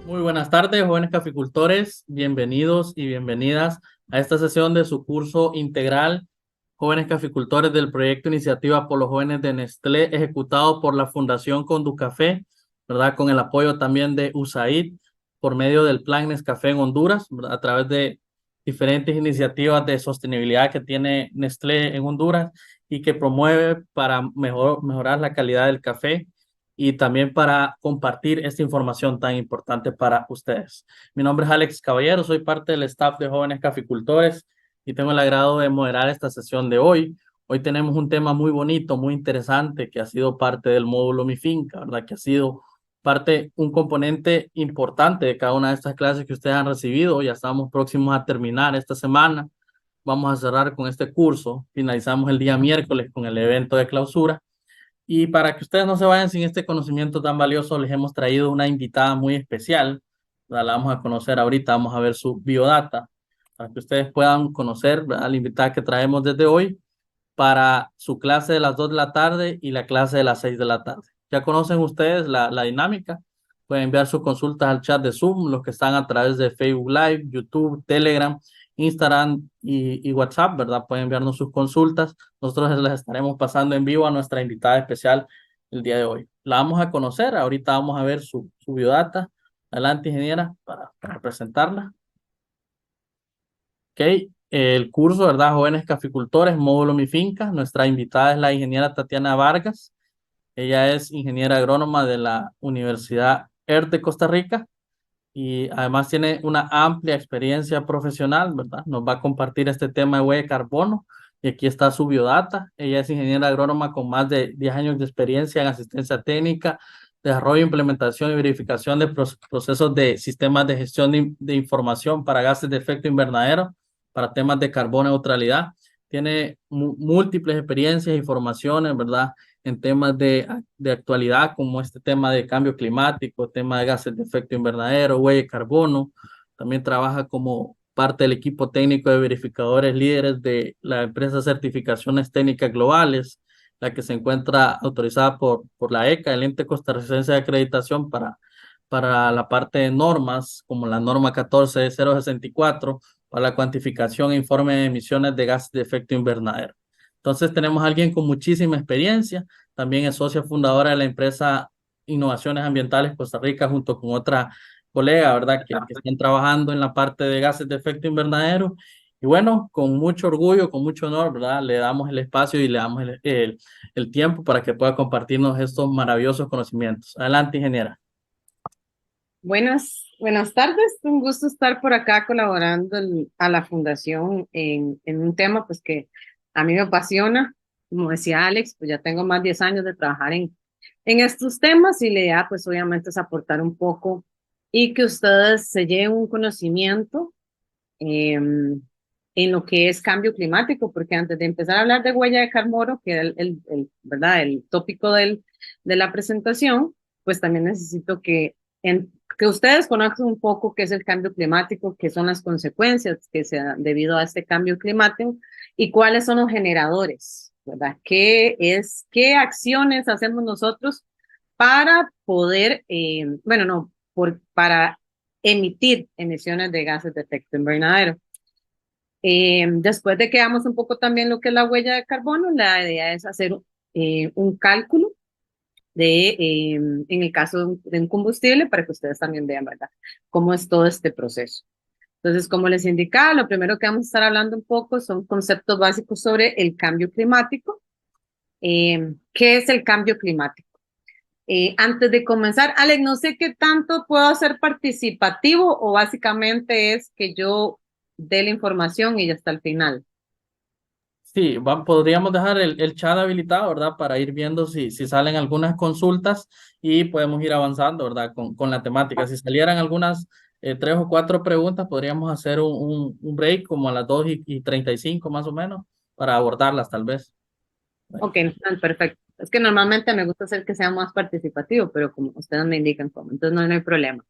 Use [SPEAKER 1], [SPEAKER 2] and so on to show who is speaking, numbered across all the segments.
[SPEAKER 1] Muy buenas tardes, jóvenes caficultores. Bienvenidos y bienvenidas a esta sesión de su curso integral Jóvenes Caficultores del proyecto Iniciativa por los Jóvenes de Nestlé, ejecutado por la Fundación Conducafé, ¿verdad? Con el apoyo también de USAID por medio del Plan Nescafé en Honduras, ¿verdad? A través de diferentes iniciativas de sostenibilidad que tiene Nestlé en Honduras y que promueve para mejorar la calidad del café y también para compartir esta información tan importante para ustedes. Mi nombre es Alex Caballero, soy parte del staff de Jóvenes Caficultores y tengo el agrado de moderar esta sesión de hoy. Hoy tenemos un tema muy bonito, muy interesante, que ha sido parte del módulo Mi Finca, ¿verdad? Que ha sido un componente importante de cada una de estas clases que ustedes han recibido. Ya estamos próximos a terminar esta semana. Vamos a cerrar con este curso. Finalizamos el día miércoles con el evento de clausura. Y para que ustedes no se vayan sin este conocimiento tan valioso, les hemos traído una invitada muy especial. La vamos a conocer ahorita, vamos a ver su biodata, para que ustedes puedan conocer a la invitada que traemos desde hoy para su clase de las 2 de la tarde y la clase de las 6 de la tarde. Ya conocen ustedes la dinámica. Pueden enviar sus consultas al chat de Zoom, los que están a través de Facebook Live, YouTube, Telegram, Instagram y WhatsApp, ¿verdad? Pueden enviarnos sus consultas. Nosotros les estaremos pasando en vivo a nuestra invitada especial el día de hoy. La vamos a conocer, ahorita vamos a ver su biodata. Adelante, ingeniera, para presentarla. Ok, el curso, ¿verdad? Jóvenes Caficultores, módulo Mi Finca. Nuestra invitada es la ingeniera Tatiana Vargas. Ella es ingeniera agrónoma de la Universidad ERT de Costa Rica y además tiene una amplia experiencia profesional, ¿verdad? Nos va a compartir este tema de huella de carbono y aquí está su biodata. Ella es ingeniera agrónoma con más de 10 años de experiencia en asistencia técnica, desarrollo, implementación y verificación de procesos de sistemas de gestión de información para gases de efecto invernadero, para temas de carbono neutralidad. Tiene múltiples experiencias y formaciones, ¿verdad? En temas de actualidad, como este tema de cambio climático, tema de gases de efecto invernadero, huella de carbono. También trabaja como parte del equipo técnico de verificadores líderes de la empresa Certificaciones Técnicas Globales, la que se encuentra autorizada por la ECA, el ente costarricense de acreditación para la parte de normas, como la norma 14064, para la cuantificación e informe de emisiones de gases de efecto invernadero. Entonces tenemos a alguien con muchísima experiencia, también es socia fundadora de la empresa Innovaciones Ambientales Costa Rica junto con otra colega, ¿verdad? Que están trabajando en la parte de gases de efecto invernadero. Y bueno, con mucho orgullo, con mucho honor, ¿verdad? Le damos el espacio y le damos el tiempo para que pueda compartirnos estos maravillosos conocimientos. Adelante, ingeniera.
[SPEAKER 2] Buenas tardes. Un gusto estar por acá colaborando a la fundación en un tema pues que a mí me apasiona. Como decía Alex, pues ya tengo más de 10 años de trabajar en estos temas y la idea pues obviamente es aportar un poco y que ustedes se lleven un conocimiento en lo que es cambio climático, porque antes de empezar a hablar de huella de carbono, que era ¿verdad? El tópico de la presentación, pues también necesito que ustedes conozcan un poco qué es el cambio climático, qué son las consecuencias que se dan debido a este cambio climático y cuáles son los generadores, ¿verdad? ¿Qué acciones hacemos nosotros para poder, bueno, no, para emitir emisiones de gases de efecto invernadero? Después de que hagamos un poco también lo que es la huella de carbono, la idea es hacer un cálculo en el caso de un combustible, para que ustedes también vean, ¿verdad?, cómo es todo este proceso. Entonces, como les indicaba, lo primero que vamos a estar hablando un poco son conceptos básicos sobre el cambio climático. ¿Qué es el cambio climático? Antes de comenzar, Alex, no sé qué tanto puedo hacer participativo o básicamente es que yo dé la información y ya hasta el final.
[SPEAKER 1] Sí, podríamos dejar el chat habilitado, ¿verdad? Para ir viendo si salen algunas consultas y podemos ir avanzando, ¿verdad? Con la temática. Si salieran algunas 3 o 4 preguntas, podríamos hacer un break como a las 2:35 más o menos para abordarlas tal vez.
[SPEAKER 2] Ok, perfecto. Es que normalmente me gusta hacer que sea más participativo, pero como ustedes me indican cómo, entonces no hay problema.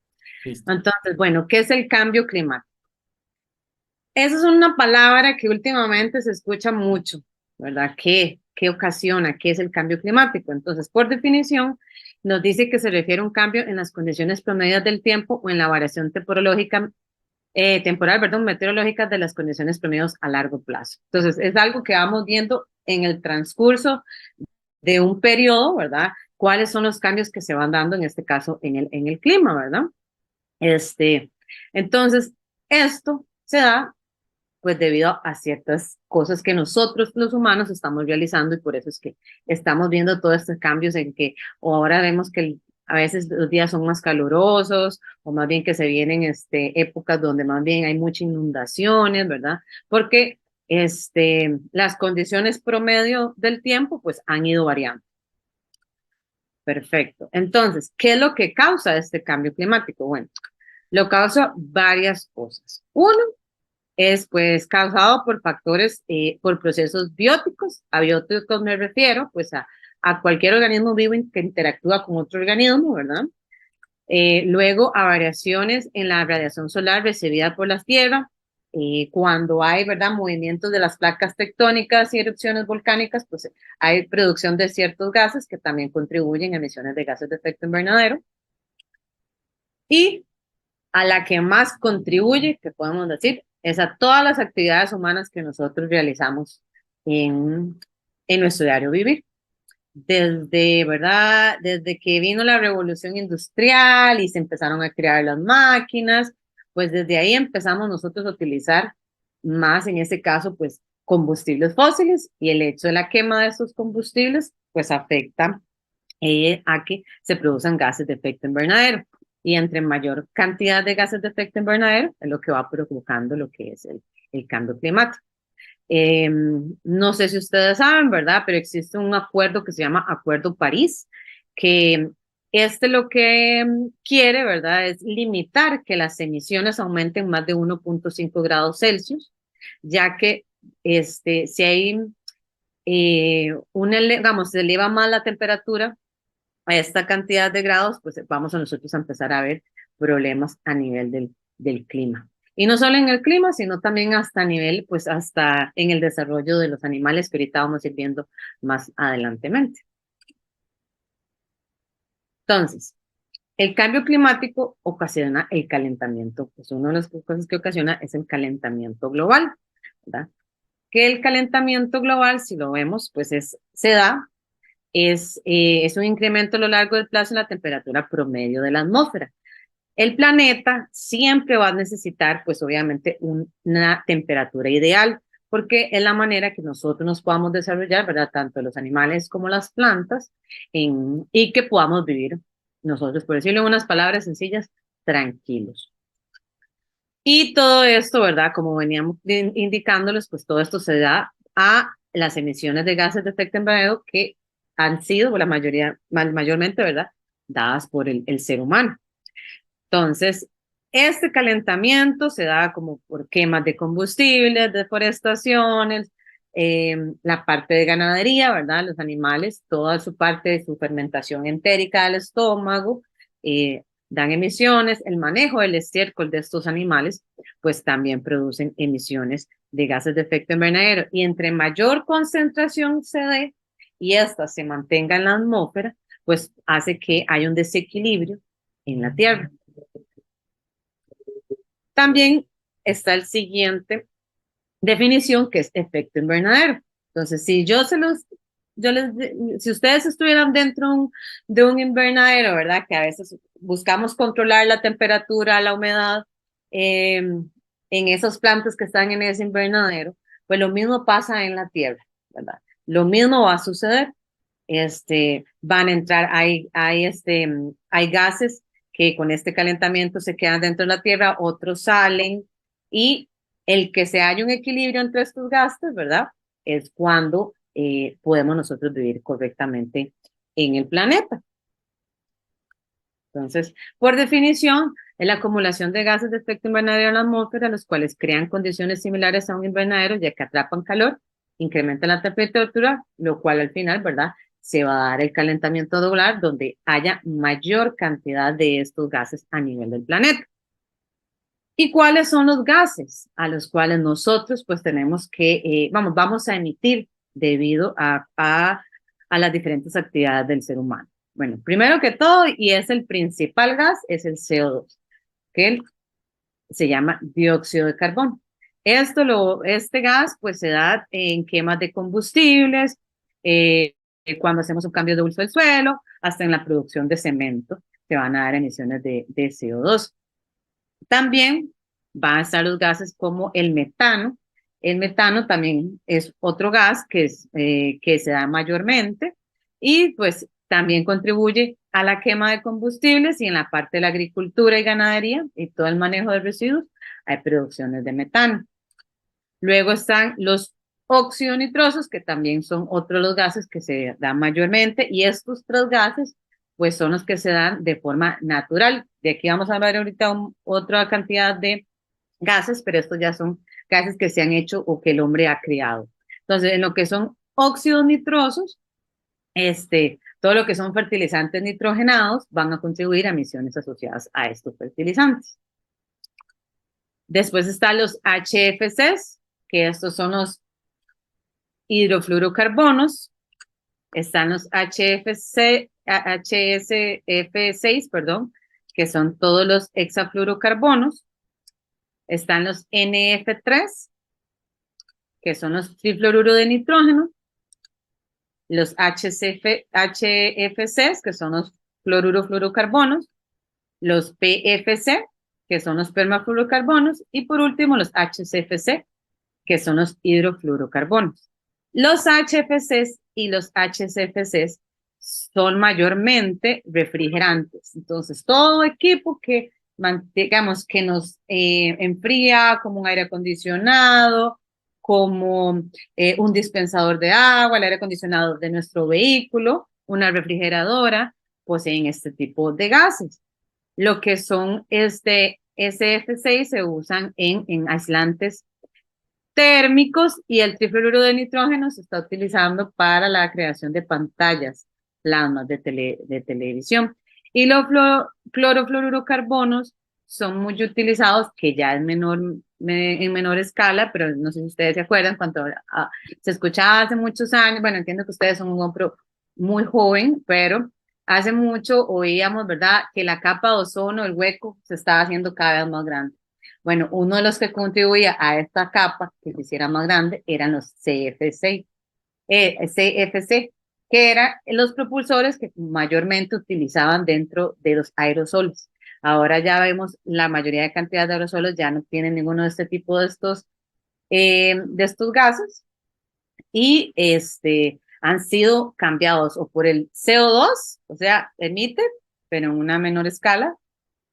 [SPEAKER 1] Listo.
[SPEAKER 2] Entonces, bueno, ¿qué es el cambio climático? Esa es una palabra que últimamente se escucha mucho, ¿verdad? ¿Qué ocasiona? ¿Qué es el cambio climático? Entonces, por definición, nos dice que se refiere a un cambio en las condiciones promedias del tiempo o en la variación temporológica, temporal, perdón, meteorológica de las condiciones promedios a largo plazo. Entonces, es algo que vamos viendo en el transcurso de un periodo, ¿verdad? ¿Cuáles son los cambios que se van dando, en este caso, en el clima, ¿verdad? Entonces, esto se da pues debido a ciertas cosas que nosotros los humanos estamos realizando y por eso es que estamos viendo todos estos cambios en que o ahora vemos que a veces los días son más calurosos o más bien que se vienen épocas donde más bien hay muchas inundaciones, ¿verdad? Porque las condiciones promedio del tiempo pues han ido variando. Perfecto. Entonces, ¿qué es lo que causa este cambio climático? Bueno, lo causa varias cosas. Uno, es pues causado por factores, por procesos bióticos. A bióticos me refiero pues a cualquier organismo vivo que interactúa con otro organismo, ¿verdad? Luego a variaciones en la radiación solar recibida por la Tierra, cuando hay, ¿verdad?, movimientos de las placas tectónicas y erupciones volcánicas, pues hay producción de ciertos gases que también contribuyen a emisiones de gases de efecto invernadero. Y a la que más contribuye, que podemos decir, es a todas las actividades humanas que nosotros realizamos en nuestro diario vivir. Desde, ¿verdad? Desde que vino la revolución industrial y se empezaron a crear las máquinas, pues desde ahí empezamos nosotros a utilizar más, en este caso, pues combustibles fósiles y el hecho de la quema de estos combustibles, pues afecta a que se produzcan gases de efecto invernadero. Y entre mayor cantidad de gases de efecto invernadero es lo que va provocando lo que es el cambio climático. No sé si ustedes saben, ¿verdad? Pero existe un acuerdo que se llama Acuerdo París, que lo que quiere, ¿verdad? Es limitar que las emisiones aumenten más de 1.5 grados Celsius, ya que si hay vamos, se eleva más la temperatura a esta cantidad de grados, pues vamos a nosotros a empezar a ver problemas a nivel del clima. Y no solo en el clima, sino también hasta a nivel, pues hasta en el desarrollo de los animales que ahorita vamos a ir viendo más adelantemente. Entonces, el cambio climático ocasiona el calentamiento. Pues una de las cosas que ocasiona es el calentamiento global, ¿verdad? Que el calentamiento global, si lo vemos, pues se da es un incremento a lo largo del plazo en la temperatura promedio de la atmósfera. El planeta siempre va a necesitar, pues obviamente, una temperatura ideal, porque es la manera que nosotros nos podamos desarrollar, ¿verdad? Tanto los animales como las plantas, y que podamos vivir nosotros, por decirlo en unas palabras sencillas, tranquilos. Y todo esto, ¿verdad? Como veníamos indicándoles, pues todo esto se da a las emisiones de gases de efecto invernadero que han sido, la mayoría, mayormente, ¿verdad?, dadas por el ser humano. Entonces, este calentamiento se da como por quemas de combustibles, deforestaciones, la parte de ganadería, ¿verdad? Los animales, toda su parte de su fermentación entérica del estómago, dan emisiones, el manejo del estiércol de estos animales, pues también producen emisiones de gases de efecto invernadero. Y entre mayor concentración se dé y esta se mantenga en la atmósfera, pues hace que haya un desequilibrio en la Tierra. También está el siguiente definición, que es efecto invernadero. Entonces, si si ustedes estuvieran dentro de un invernadero, ¿verdad? Que a veces buscamos controlar la temperatura, la humedad, en esas plantas que están en ese invernadero, pues lo mismo pasa en la Tierra, ¿verdad? Lo mismo va a suceder. Van a entrar, hay gases que con este calentamiento se quedan dentro de la Tierra, otros salen, y el que se haya un equilibrio entre estos gases, ¿verdad? Es cuando podemos nosotros vivir correctamente en el planeta. Entonces, por definición, es la acumulación de gases de efecto invernadero en la atmósfera, los cuales crean condiciones similares a un invernadero, ya que atrapan calor, incrementan la temperatura, lo cual al final, ¿verdad?, se va a dar el calentamiento global, donde haya mayor cantidad de estos gases a nivel del planeta. ¿Y cuáles son los gases a los cuales nosotros pues tenemos que, vamos a emitir debido a las diferentes actividades del ser humano? Bueno, primero que todo, y es el principal gas, es el CO2, que se llama dióxido de carbono. Este gas pues se da en quemas de combustibles, cuando hacemos un cambio de uso del suelo, hasta en la producción de cemento se van a dar emisiones de CO2. También van a estar los gases como el metano. El metano también es otro gas que se da mayormente y pues también contribuye a la quema de combustibles y en la parte de la agricultura y ganadería y todo el manejo de residuos hay producciones de metano. Luego están los óxidos nitrosos, que también son otros los gases que se dan mayormente, y estos tres gases, pues son los que se dan de forma natural. De aquí vamos a ver ahorita otra cantidad de gases, pero estos ya son gases que se han hecho o que el hombre ha creado. Entonces, en lo que son óxidos nitrosos, todo lo que son fertilizantes nitrogenados van a contribuir a emisiones asociadas a estos fertilizantes. Después están los HFCs, que estos son los hidrofluorocarbonos. Están los HSF6, perdón, que son todos los hexafluorocarbonos. Están los NF3, que son los trifluoruro de nitrógeno. Los HFCs, que son los fluorurofluorocarbonos. Los PFC, que son los permafluorocarbonos. Y por último, los HCFC, que son los hidrofluorocarbonos. Los HFCs y los HCFCs son mayormente refrigerantes. Entonces, todo equipo que, digamos, que nos enfría, como un aire acondicionado, como un dispensador de agua, el aire acondicionado de nuestro vehículo, una refrigeradora, poseen este tipo de gases. Lo que son SFC se usan en aislantes térmicos y el trifluoruro de nitrógeno se está utilizando para la creación de pantallas plasmas de televisión. Y los clorofluorocarbonos son muy utilizados, que ya es en menor escala, pero no sé si ustedes se acuerdan, cuando se escuchaba hace muchos años, bueno, entiendo que ustedes son un hombre muy joven, pero hace mucho oíamos, ¿verdad?, que la capa de ozono, el hueco, se estaba haciendo cada vez más grande. Bueno, uno de los que contribuía a esta capa que se hiciera más grande eran los CFC, que eran los propulsores que mayormente utilizaban dentro de los aerosoles. Ahora ya vemos la mayoría de cantidad de aerosoles ya no tienen ninguno de este tipo de estos gases y han sido cambiados o por el CO2, o sea, emite, pero en una menor escala,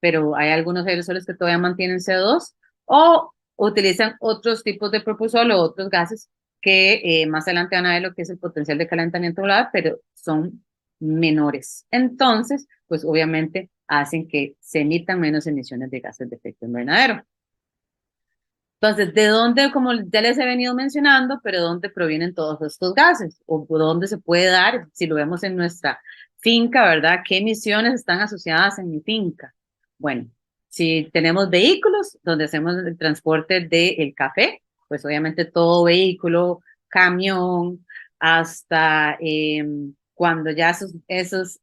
[SPEAKER 2] pero hay algunos aerosoles que todavía mantienen CO2 o utilizan otros tipos de propulsor o otros gases que más adelante van a ver lo que es el potencial de calentamiento global, pero son menores. Entonces, pues obviamente hacen que se emitan menos emisiones de gases de efecto invernadero. Entonces, ¿de dónde, como ya les he venido mencionando, pero dónde provienen todos estos gases? ¿O dónde se puede dar, si lo vemos en nuestra finca, ¿verdad? ¿Qué emisiones están asociadas en mi finca? Bueno, si tenemos vehículos donde hacemos el transporte del café, pues obviamente todo vehículo, camión, hasta cuando ya estos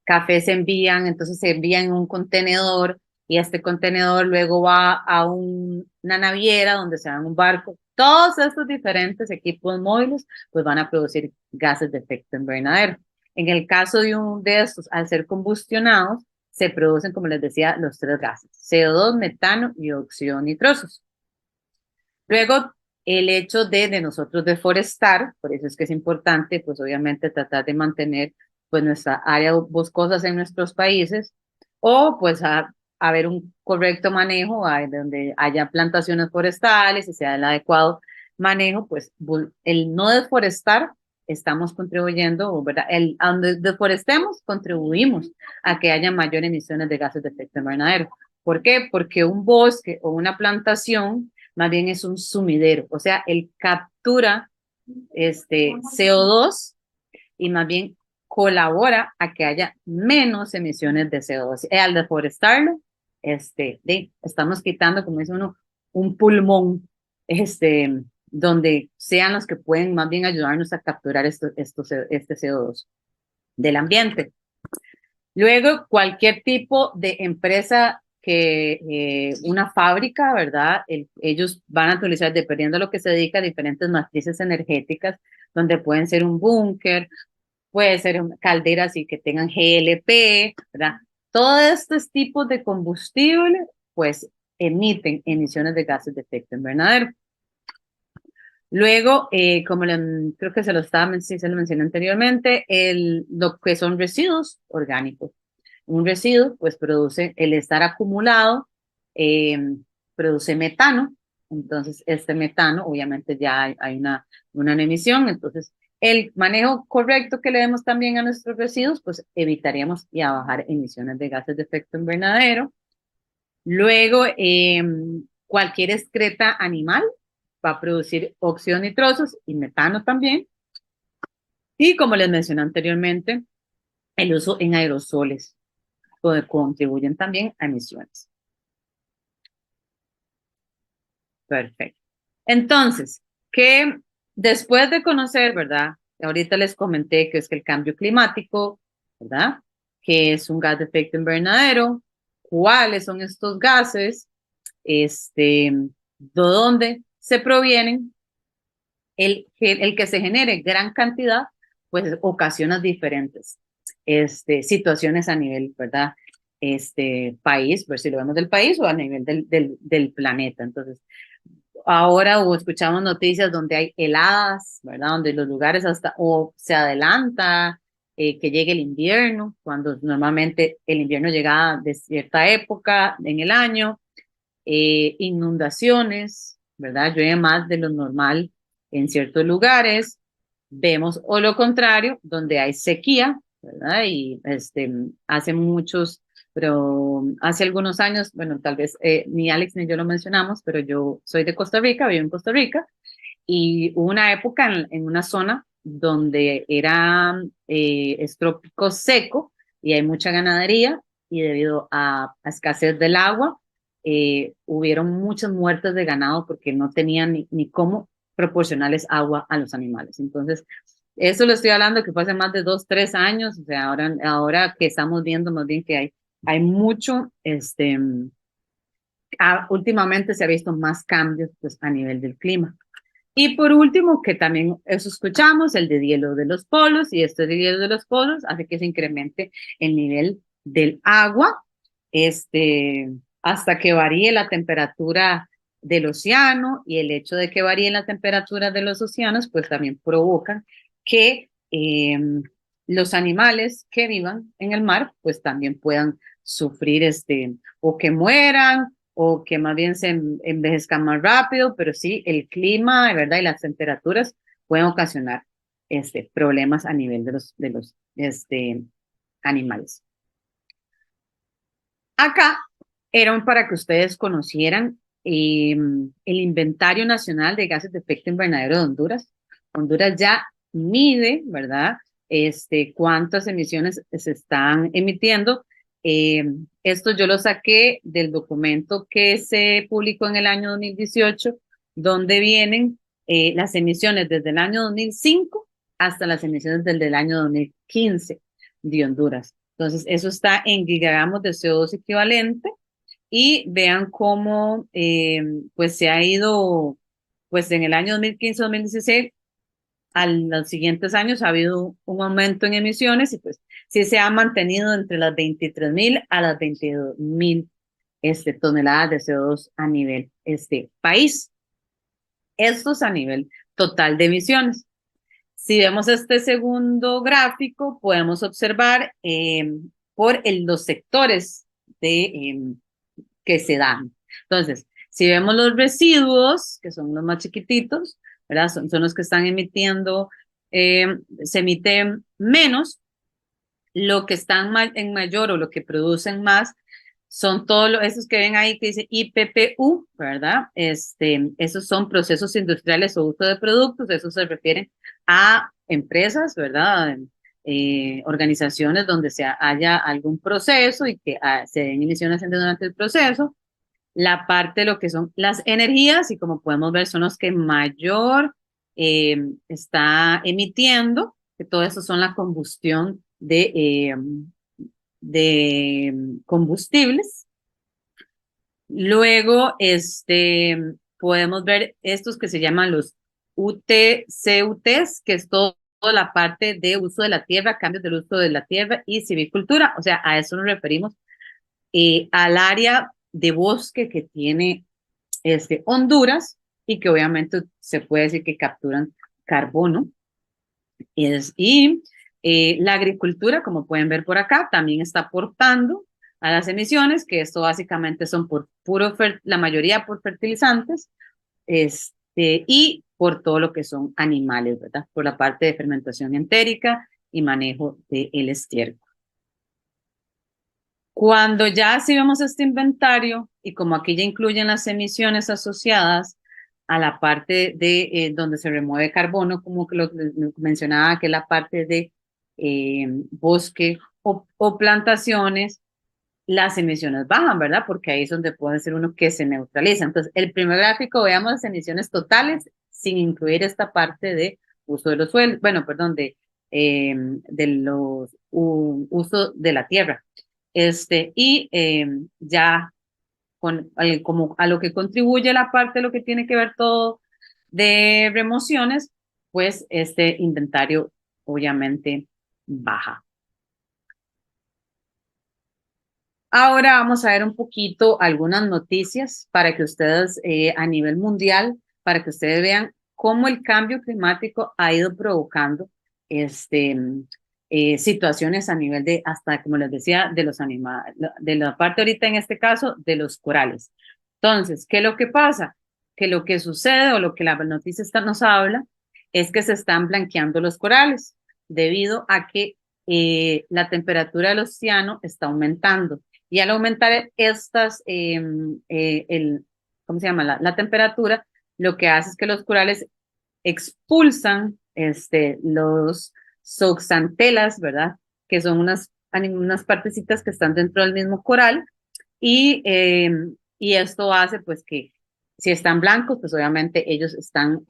[SPEAKER 2] cafés se envían, entonces se envían en un contenedor y este contenedor luego va a una naviera donde se va en un barco. Todos estos diferentes equipos móviles pues van a producir gases de efecto invernadero. En el caso de estos, al ser combustionados, se producen, como les decía, los tres gases, CO2, metano y óxidos nitrosos. Luego, el hecho de nosotros deforestar, por eso es que es importante, pues obviamente tratar de mantener pues nuestra área boscosas en nuestros países, o pues haber un correcto manejo, donde haya plantaciones forestales y sea el adecuado manejo, pues el no deforestar, estamos contribuyendo, ¿verdad? A donde deforestemos, contribuimos a que haya mayor emisiones de gases de efecto invernadero. ¿Por qué? Porque un bosque o una plantación más bien es un sumidero, o sea, él captura CO2 y más bien colabora a que haya menos emisiones de CO2. Al deforestarlo, estamos quitando, como dice uno, un pulmón, donde sean los que pueden más bien ayudarnos a capturar este CO2. del ambiente. Luego, cualquier tipo de empresa una fábrica, ¿verdad? Ellos van a utilizar, dependiendo de lo que se dedica, diferentes matrices energéticas, donde pueden ser un búnker, puede ser calderas y que tengan GLP, ¿verdad? Todos estos tipos de combustible, pues, emiten emisiones de gases de efecto invernadero. Luego, creo que sí se lo mencioné anteriormente, lo que son residuos orgánicos. Un residuo, pues produce, el estar acumulado, produce metano. Entonces, este metano, obviamente ya hay una emisión. Entonces, el manejo correcto que le demos también a nuestros residuos, pues evitaríamos y a bajar emisiones de gases de efecto invernadero. Luego, cualquier excreta animal va a producir óxidos nitrosos y metano también. Y como les mencioné anteriormente, el uso en aerosoles contribuyen también a emisiones. Perfecto. Entonces, que después de conocer, ¿verdad? Ahorita les comenté que es que el cambio climático, ¿verdad? Que es un gas de efecto invernadero, cuáles son estos gases, de dónde se provienen, el que se genere gran cantidad, pues ocasiona diferentes situaciones a nivel, ¿verdad? País, ver si lo vemos del país o a nivel del planeta. Entonces, ahora escuchamos noticias donde hay heladas, ¿verdad? Donde los lugares hasta o se adelanta que llegue el invierno, cuando normalmente el invierno llega de cierta época en el año, inundaciones, ¿verdad? Llueve más de lo normal en ciertos lugares. Vemos, o lo contrario, donde hay sequía, ¿verdad? Y hace muchos, pero hace algunos años, bueno, tal vez ni Alex ni yo lo mencionamos, pero yo soy de Costa Rica, vivo en Costa Rica, y hubo una época en una zona donde es trópico seco y hay mucha ganadería, y debido a escasez del agua, hubieron muchas muertes de ganado porque no tenían ni cómo proporcionarles agua a los animales. Entonces, eso lo estoy hablando que fue hace más de 2, 3 años, o sea, ahora que estamos viendo más bien que hay mucho, últimamente se ha visto más cambios pues, a nivel del clima. Y por último, que también eso escuchamos, el de hielo de los polos, y esto de hielo de los polos hace que se incremente el nivel del agua, hasta que varíe la temperatura del océano, y el hecho de que varíe la temperatura de los océanos, pues también provoca que los animales que vivan en el mar, pues también puedan sufrir o que mueran, o que más bien se envejezcan más rápido, pero sí, el clima, ¿verdad? Y las temperaturas pueden ocasionar problemas a nivel de los animales. Acá eran para que ustedes conocieran el Inventario Nacional de Gases de Efecto Invernadero de Honduras. Honduras ya mide, ¿verdad? Cuántas emisiones se están emitiendo. Esto yo lo saqué del documento que se publicó en el año 2018, donde vienen las emisiones desde el año 2005 hasta las emisiones desde el año 2015 de Honduras. Entonces, eso está en gigagramos de CO2 equivalente, y vean cómo pues se ha ido, pues en el año 2015-2016, a los siguientes años ha habido un aumento en emisiones, y pues sí se ha mantenido entre las 23.000 a las 22.000 toneladas de CO2 a nivel país. Esto es a nivel total de emisiones. Si vemos este segundo gráfico, podemos observar por los sectores que se dan. Entonces, si vemos los residuos, que son los más chiquititos, ¿verdad? Son los que están emitiendo, se emiten menos. Lo que están en mayor, o lo que producen más, son todos esos que ven ahí que dice IPPU, ¿verdad? Esos son procesos industriales o uso de productos. Eso se refiere a empresas, ¿verdad? Organizaciones donde haya algún proceso y que se den emisiones durante el proceso. La parte de lo que son las energías, y como podemos ver, son los que mayor está emitiendo, que todo eso son la combustión de, combustibles. Luego, podemos ver estos que se llaman los UTCUTs, que es toda la parte de uso de la tierra, cambios del uso de la tierra y silvicultura. O sea, a eso nos referimos, al área de bosque que tiene Honduras y que obviamente se puede decir que capturan carbono. La agricultura, como pueden ver por acá, también está aportando a las emisiones, que esto básicamente son por la mayoría por fertilizantes, y por todo lo que son animales, ¿verdad? Por la parte de fermentación entérica y manejo del estiércol. Cuando ya así vemos este inventario, y como aquí ya incluyen las emisiones asociadas a la parte de donde se remueve carbono, como que lo mencionaba, que es la parte de bosque o plantaciones, las emisiones bajan, ¿verdad? Porque ahí es donde puede ser uno que se neutraliza. Entonces, el primer gráfico, veamos las emisiones totales sin incluir esta parte de uso de los suelos, bueno, perdón, de los uso de la tierra. Ya como a lo que contribuye la parte de lo que tiene que ver todo de remociones, pues este inventario obviamente baja. Ahora vamos a ver un poquito algunas noticias para que ustedes a nivel mundial, para que ustedes vean cómo el cambio climático ha ido provocando situaciones a nivel de, hasta como les decía, de los animales, de la parte ahorita en este caso, de los corales. Entonces, ¿qué es lo que pasa? Que lo que sucede o lo que la noticia nos habla es que se están blanqueando los corales debido a que la temperatura del océano está aumentando. Y al aumentar ¿cómo se llama? La temperatura, lo que hace es que los corales expulsan los zooxantelas, ¿verdad? Que son unas partecitas que están dentro del mismo coral y esto hace pues que si están blancos, pues obviamente ellos están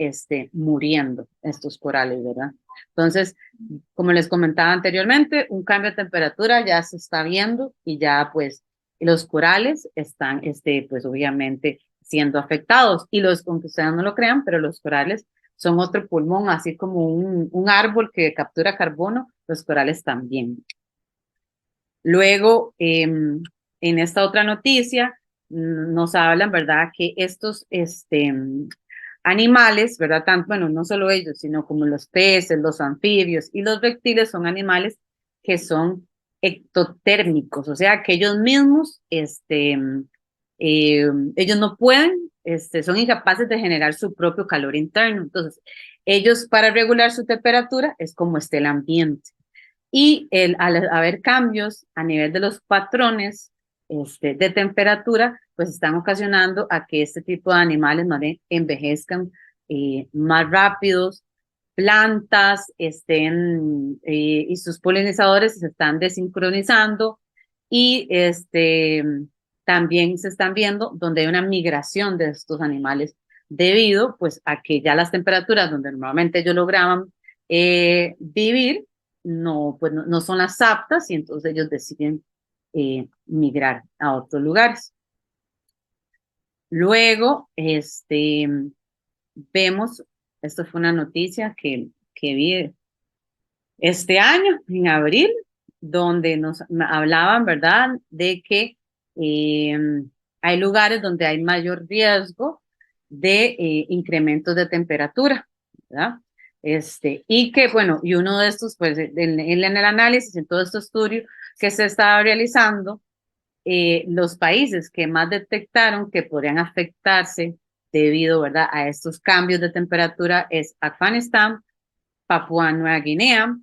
[SPEAKER 2] muriendo, estos corales, ¿verdad? Entonces, como les comentaba anteriormente, un cambio de temperatura ya se está viendo y ya pues los corales están, pues obviamente siendo afectados. Y aunque ustedes no lo crean, pero los corales son otro pulmón, así como un árbol que captura carbono, los corales también. Luego, en esta otra noticia, nos hablan, ¿verdad?, que estos animales, ¿verdad? Bueno, no solo ellos, sino como los peces, los anfibios y los reptiles son animales que son ectotérmicos, o sea, que ellos mismos, ellos no pueden, son incapaces de generar su propio calor interno. Entonces, ellos para regular su temperatura es como esté el ambiente. Y al haber cambios a nivel de los patrones de temperatura, pues están ocasionando a que este tipo de animales más bien envejezcan más rápidos, plantas y sus polinizadores se están desincronizando y también se están viendo donde hay una migración de estos animales debido pues a que ya las temperaturas donde normalmente ellos lograban vivir pues no son las aptas y entonces ellos deciden migrar a otros lugares. Luego, vemos, esto fue una noticia que vi este año, en abril, donde nos hablaban, ¿verdad?, de que hay lugares donde hay mayor riesgo de incrementos de temperatura, ¿verdad? Y que, bueno, y uno de estos, pues, en el análisis, en todo este estudio que se estaba realizando, los países que más detectaron que podrían afectarse debido, ¿verdad?, a estos cambios de temperatura es Afganistán, Papúa Nueva Guinea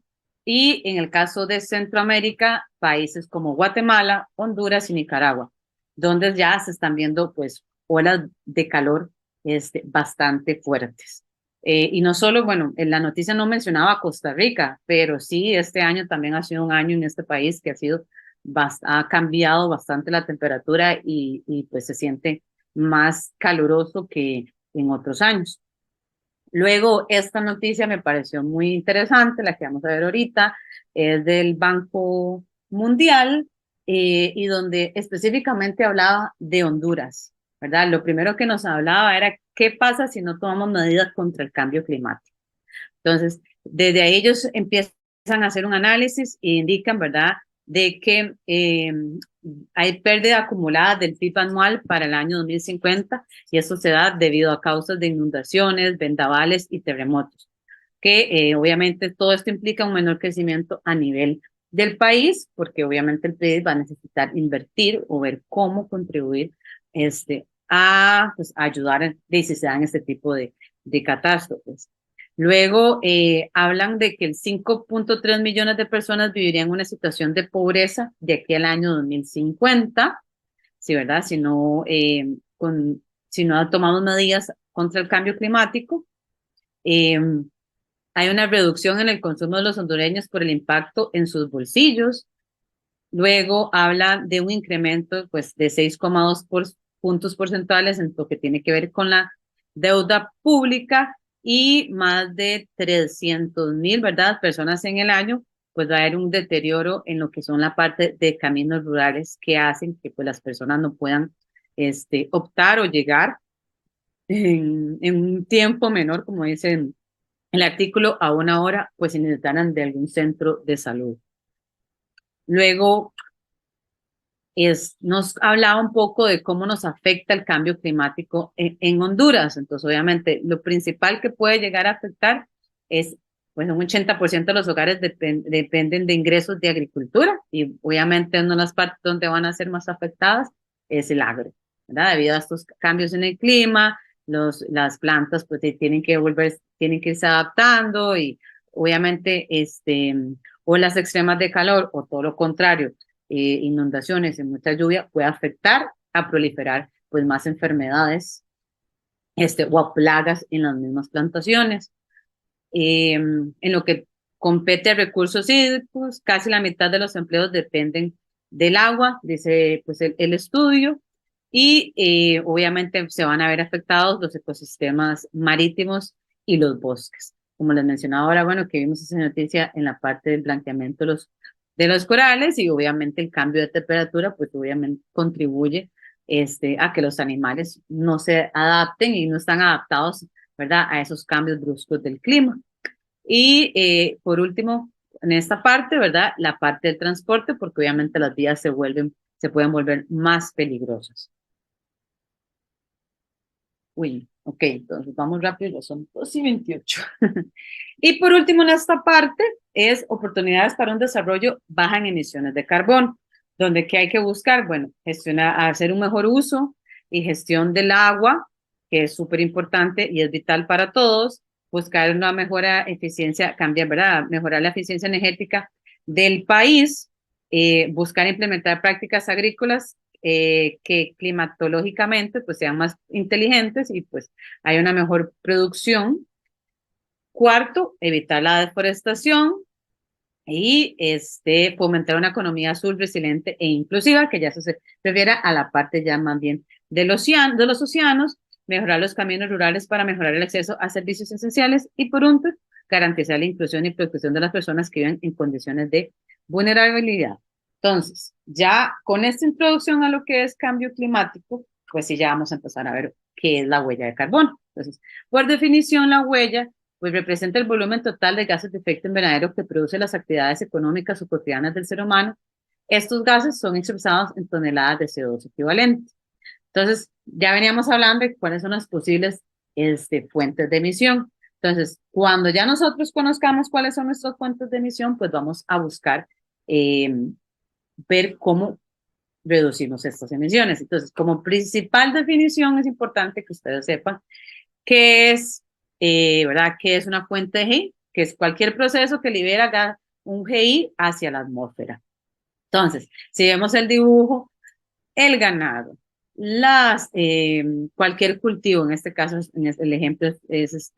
[SPEAKER 2] y en el caso de Centroamérica, países como Guatemala, Honduras y Nicaragua, donde ya se están viendo pues olas de calor bastante fuertes. Y no solo, bueno, en la noticia no mencionaba Costa Rica, pero sí este año también ha sido un año en este país que ha cambiado bastante la temperatura y pues se siente más caluroso que en otros años. Luego, esta noticia me pareció muy interesante, la que vamos a ver ahorita, es del Banco Mundial y donde específicamente hablaba de Honduras, ¿verdad? Lo primero que nos hablaba era qué pasa si no tomamos medidas contra el cambio climático. Entonces, desde ahí ellos empiezan a hacer un análisis e indican, ¿verdad?, de que hay pérdida acumulada del PIB anual para el año 2050 y eso se da debido a causas de inundaciones, vendavales y terremotos, que obviamente todo esto implica un menor crecimiento a nivel del país, porque obviamente el país va a necesitar invertir o ver cómo contribuir pues, a ayudar si se dan este tipo de catástrofes. Luego hablan de que el 5.3 millones de personas vivirían en una situación de pobreza de aquí al año 2050, ¿sí, verdad? Si no tomamos medidas contra el cambio climático. Eh, Hay una reducción en el consumo de los hondureños por el impacto en sus bolsillos. Luego habla de un incremento pues, de 6,2 puntos porcentuales en lo que tiene que ver con la deuda pública y más de 300,000, ¿verdad?, personas en el año, pues va a haber un deterioro en lo que son la parte de caminos rurales que hacen que pues, las personas no puedan optar o llegar en un tiempo menor, como dicen el artículo, a una hora, pues si necesitaran de algún centro de salud. Luego, nos hablaba un poco de cómo nos afecta el cambio climático en Honduras. Entonces, obviamente, lo principal que puede llegar a afectar es, pues, un 80% de los hogares dependen de ingresos de agricultura y obviamente una de las partes donde van a ser más afectadas es el agro, ¿verdad? Debido a estos cambios en el clima, las plantas pues tienen que irse adaptando y obviamente o las extremas de calor o todo lo contrario, inundaciones y mucha lluvia puede afectar a proliferar pues más enfermedades o a plagas en las mismas plantaciones. En lo que compete a recursos hídricos, casi la mitad de los empleos dependen del agua, dice pues el estudio, y obviamente se van a ver afectados los ecosistemas marítimos y los bosques. Como les mencionaba ahora, bueno, que vimos esa noticia en la parte del blanqueamiento de los corales y obviamente el cambio de temperatura, pues obviamente contribuye a que los animales no se adapten y no están adaptados, ¿verdad?, a esos cambios bruscos del clima. Y por último, en esta parte, ¿verdad?, la parte del transporte, porque obviamente las vías se pueden volver más peligrosas. Uy, ok, entonces vamos rápido, son 2:28. Y por último, en esta parte es oportunidades para un desarrollo baja en emisiones de carbón, donde ¿qué hay que buscar? Bueno, hacer un mejor uso y gestión del agua, que es súper importante y es vital para todos, buscar una mejora eficiencia, ¿verdad? Mejorar la eficiencia energética del país, buscar implementar prácticas agrícolas que climatológicamente pues sean más inteligentes y pues hay una mejor producción. Cuarto, evitar la deforestación y fomentar una economía azul resiliente e inclusiva, que ya se refiere a la parte ya más bien de los océanos, mejorar los caminos rurales para mejorar el acceso a servicios esenciales y por último, garantizar la inclusión y protección de las personas que viven en condiciones de vulnerabilidad. Entonces, ya con esta introducción a lo que es cambio climático, pues sí, ya vamos a empezar a ver qué es la huella de carbono. Entonces, por definición, la huella pues representa el volumen total de gases de efecto invernadero que producen las actividades económicas o cotidianas del ser humano. Estos gases son expresados en toneladas de CO2 equivalente. Entonces, ya veníamos hablando de cuáles son las posibles fuentes de emisión. Entonces, cuando ya nosotros conozcamos cuáles son nuestras fuentes de emisión, pues vamos a buscar ver cómo reducimos estas emisiones. Entonces, como principal definición, es importante que ustedes sepan qué es, ¿verdad?, qué es una fuente de GI, que es cualquier proceso que libera un GI hacia la atmósfera. Entonces, si vemos el dibujo, el ganado, cualquier cultivo, en este caso, el ejemplo es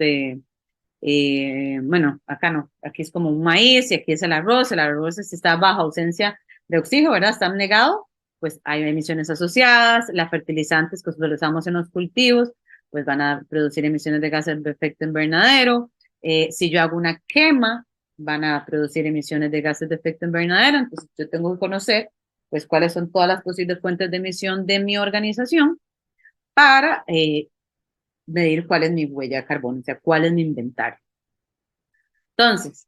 [SPEAKER 2] bueno, acá no, aquí es como un maíz y aquí es el arroz está bajo ausencia de oxígeno, ¿verdad? Está negado, pues hay emisiones asociadas, las fertilizantes que utilizamos en los cultivos, pues van a producir emisiones de gases de efecto invernadero. Si yo hago una quema, van a producir emisiones de gases de efecto invernadero. Entonces yo tengo que conocer pues cuáles son todas las posibles fuentes de emisión de mi organización para medir cuál es mi huella de carbono, o sea, cuál es mi inventario. Entonces,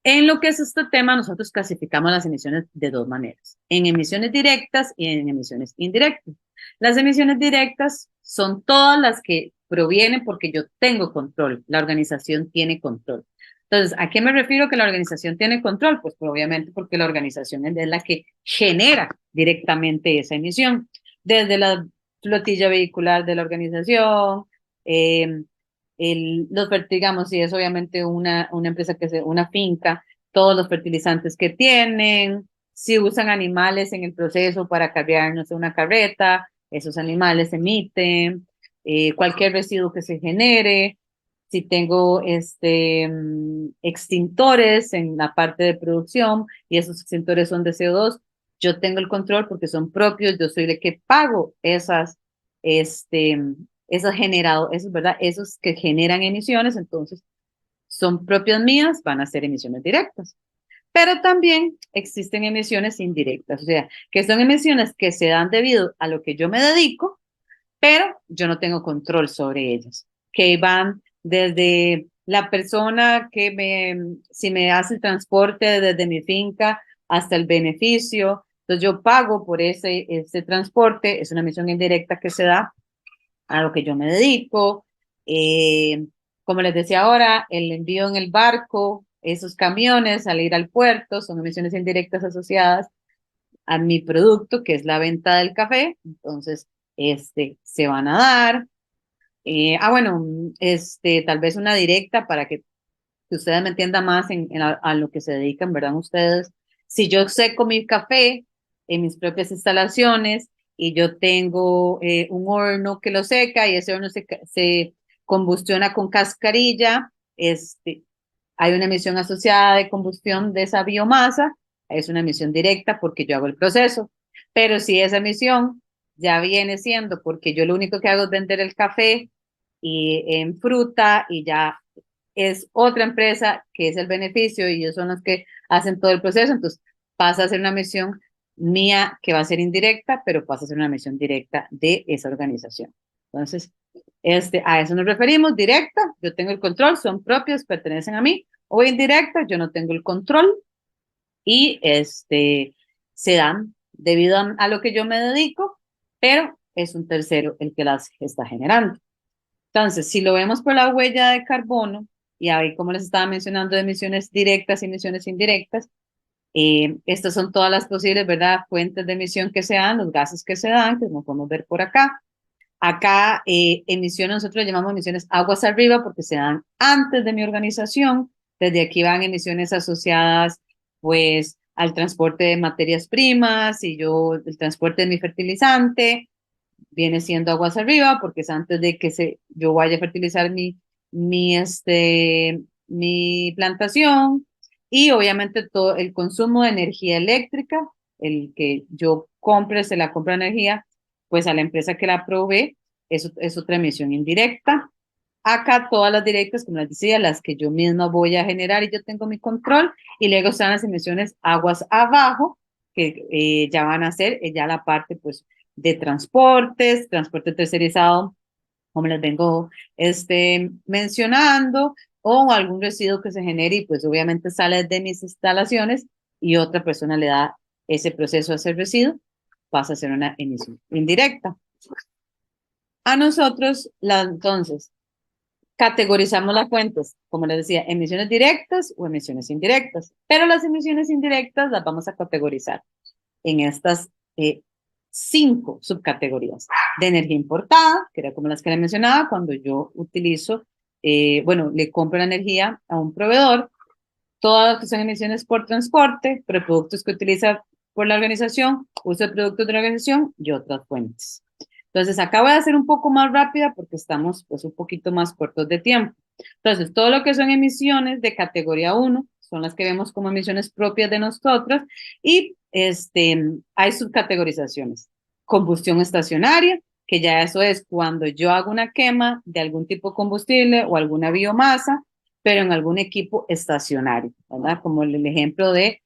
[SPEAKER 2] en lo que es este tema, nosotros clasificamos las emisiones de dos maneras, en emisiones directas y en emisiones indirectas. Las emisiones directas son todas las que provienen porque yo tengo control, la organización tiene control. Entonces, ¿a qué me refiero que la organización tiene control? Pues obviamente porque la organización es la que genera directamente esa emisión, desde la flotilla vehicular de la organización, digamos, si es obviamente una empresa una finca, todos los fertilizantes que tienen, si usan animales en el proceso para cargar, no sé, una carreta, esos animales emiten, cualquier residuo que se genere, si tengo extintores en la parte de producción y esos extintores son de CO2, yo tengo el control porque son propios, yo soy el que pago este, esos generados, esos, ¿verdad? Esos que generan emisiones, entonces son propias mías, van a ser emisiones directas. Pero también existen emisiones indirectas, o sea, que son emisiones que se dan debido a lo que yo me dedico, pero yo no tengo control sobre ellas, que van desde la persona si me hace el transporte desde mi finca hasta el beneficio, entonces yo pago por ese transporte, es una emisión indirecta que se da a lo que yo me dedico. Como les decía ahora, el envío en el barco, esos camiones, salir al puerto, son emisiones indirectas asociadas a mi producto, que es la venta del café. Entonces, se van a dar. Bueno, tal vez una directa para que ustedes me entiendan más a lo que se dedican, ¿verdad? Ustedes, si yo seco mi café en mis propias instalaciones y yo tengo un horno que lo seca y ese horno se combustiona con cascarilla, hay una emisión asociada de combustión de esa biomasa, es una emisión directa porque yo hago el proceso, pero si esa emisión ya viene siendo porque yo lo único que hago es vender el café y en fruta y ya es otra empresa que es el beneficio y ellos son los que hacen todo el proceso, entonces pasa a ser una misión mía que va a ser indirecta, pero pasa a ser una misión directa de esa organización. Entonces, a eso nos referimos, directa, yo tengo el control, son propios, pertenecen a mí, o indirecta, yo no tengo el control y se dan debido a lo que yo me dedico, pero es un tercero el que las está generando. Entonces, si lo vemos por la huella de carbono, y ahí como les estaba mencionando, de emisiones directas y emisiones indirectas, estas son todas las posibles, ¿verdad?, fuentes de emisión que se dan, los gases que se dan, que no podemos ver por acá. Acá, emisiones, nosotros llamamos emisiones aguas arriba porque se dan antes de mi organización. Desde aquí van emisiones asociadas, pues, al transporte de materias primas y el transporte de mi fertilizante, viene siendo aguas arriba, porque es antes de que yo vaya a fertilizar mi plantación, y obviamente todo el consumo de energía eléctrica, el que yo compre, se la compra energía, pues a la empresa que la provee, eso es otra emisión indirecta. Acá todas las directas, como les decía, las que yo misma voy a generar y yo tengo mi control, y luego están las emisiones aguas abajo, que ya van a ser ya la parte pues de transporte tercerizado, como les vengo mencionando, o algún residuo que se genere y pues obviamente sale de mis instalaciones y otra persona le da ese proceso a ese residuo, pasa a ser una emisión indirecta. A nosotros, entonces, categorizamos las fuentes, como les decía, emisiones directas o emisiones indirectas, pero las emisiones indirectas las vamos a categorizar en estas 5 subcategorías de energía importada, que era como las que le mencionaba, cuando yo utilizo, le compro la energía a un proveedor, todas las que son emisiones por transporte, pero productos que utiliza por la organización, uso de productos de la organización y otras fuentes. Entonces, acá voy a hacer un poco más rápida porque estamos pues un poquito más cortos de tiempo. Entonces, todo lo que son emisiones de categoría 1 son las que vemos como emisiones propias de nosotros y hay subcategorizaciones. Combustión estacionaria, que ya eso es cuando yo hago una quema de algún tipo de combustible o alguna biomasa, pero en algún equipo estacionario, ¿verdad? Como el ejemplo de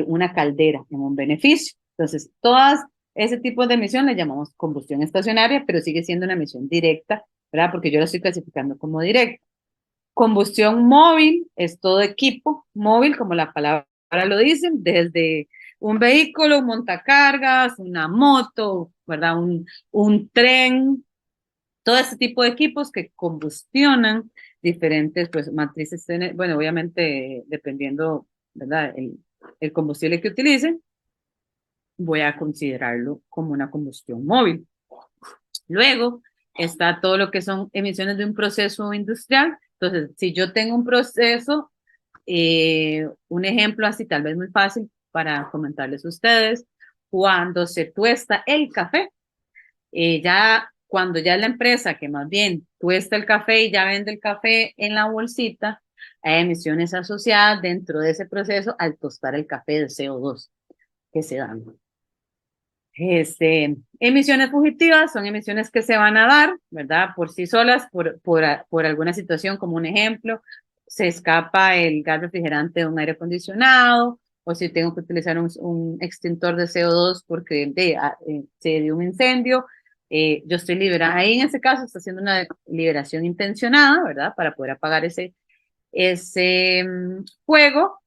[SPEAKER 2] una caldera en un beneficio. Entonces, todas ese tipo de emisión le llamamos combustión estacionaria, pero sigue siendo una emisión directa, ¿verdad? Porque yo la estoy clasificando como directa. Combustión móvil es todo equipo móvil, como la palabra lo dice, desde un vehículo, un montacargas, una moto, ¿verdad? Un tren, todo este tipo de equipos que combustionan diferentes pues, matrices, bueno, obviamente dependiendo, ¿verdad? El combustible que utilicen, voy a considerarlo como una combustión móvil. Luego está todo lo que son emisiones de un proceso industrial. Entonces, si yo tengo un proceso, un ejemplo así, tal vez muy fácil para comentarles a ustedes, cuando se tuesta el café, ya cuando ya la empresa que más bien tuesta el café y ya vende el café en la bolsita, hay emisiones asociadas dentro de ese proceso al tostar el café de CO2 que se dan. Emisiones fugitivas son emisiones que se van a dar, ¿verdad? Por sí solas, por alguna situación, como un ejemplo, se escapa el gas refrigerante de un aire acondicionado, o si tengo que utilizar un extintor de CO2 porque se dio un incendio, yo estoy liberada. Ahí en ese caso está haciendo una liberación intencionada, ¿verdad? Para poder apagar ese fuego,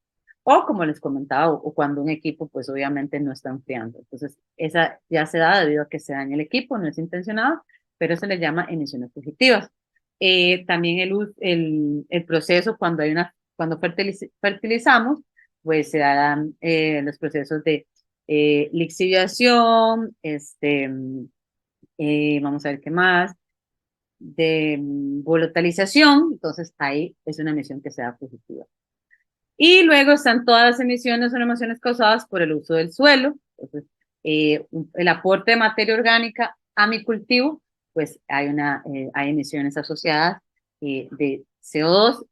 [SPEAKER 2] o como les comentaba, o cuando un equipo pues obviamente no está enfriando. Entonces, esa ya se da debido a que se daña el equipo, no es intencionado, pero se le llama emisiones fugitivas. También el proceso cuando fertilizamos, pues se dan los procesos de lixiviación, vamos a ver qué más, de volatilización, entonces ahí es una emisión que sea positiva. Y luego están todas las emisiones, son emisiones causadas por el uso del suelo, entonces el aporte de materia orgánica a mi cultivo, pues hay emisiones asociadas de CO2,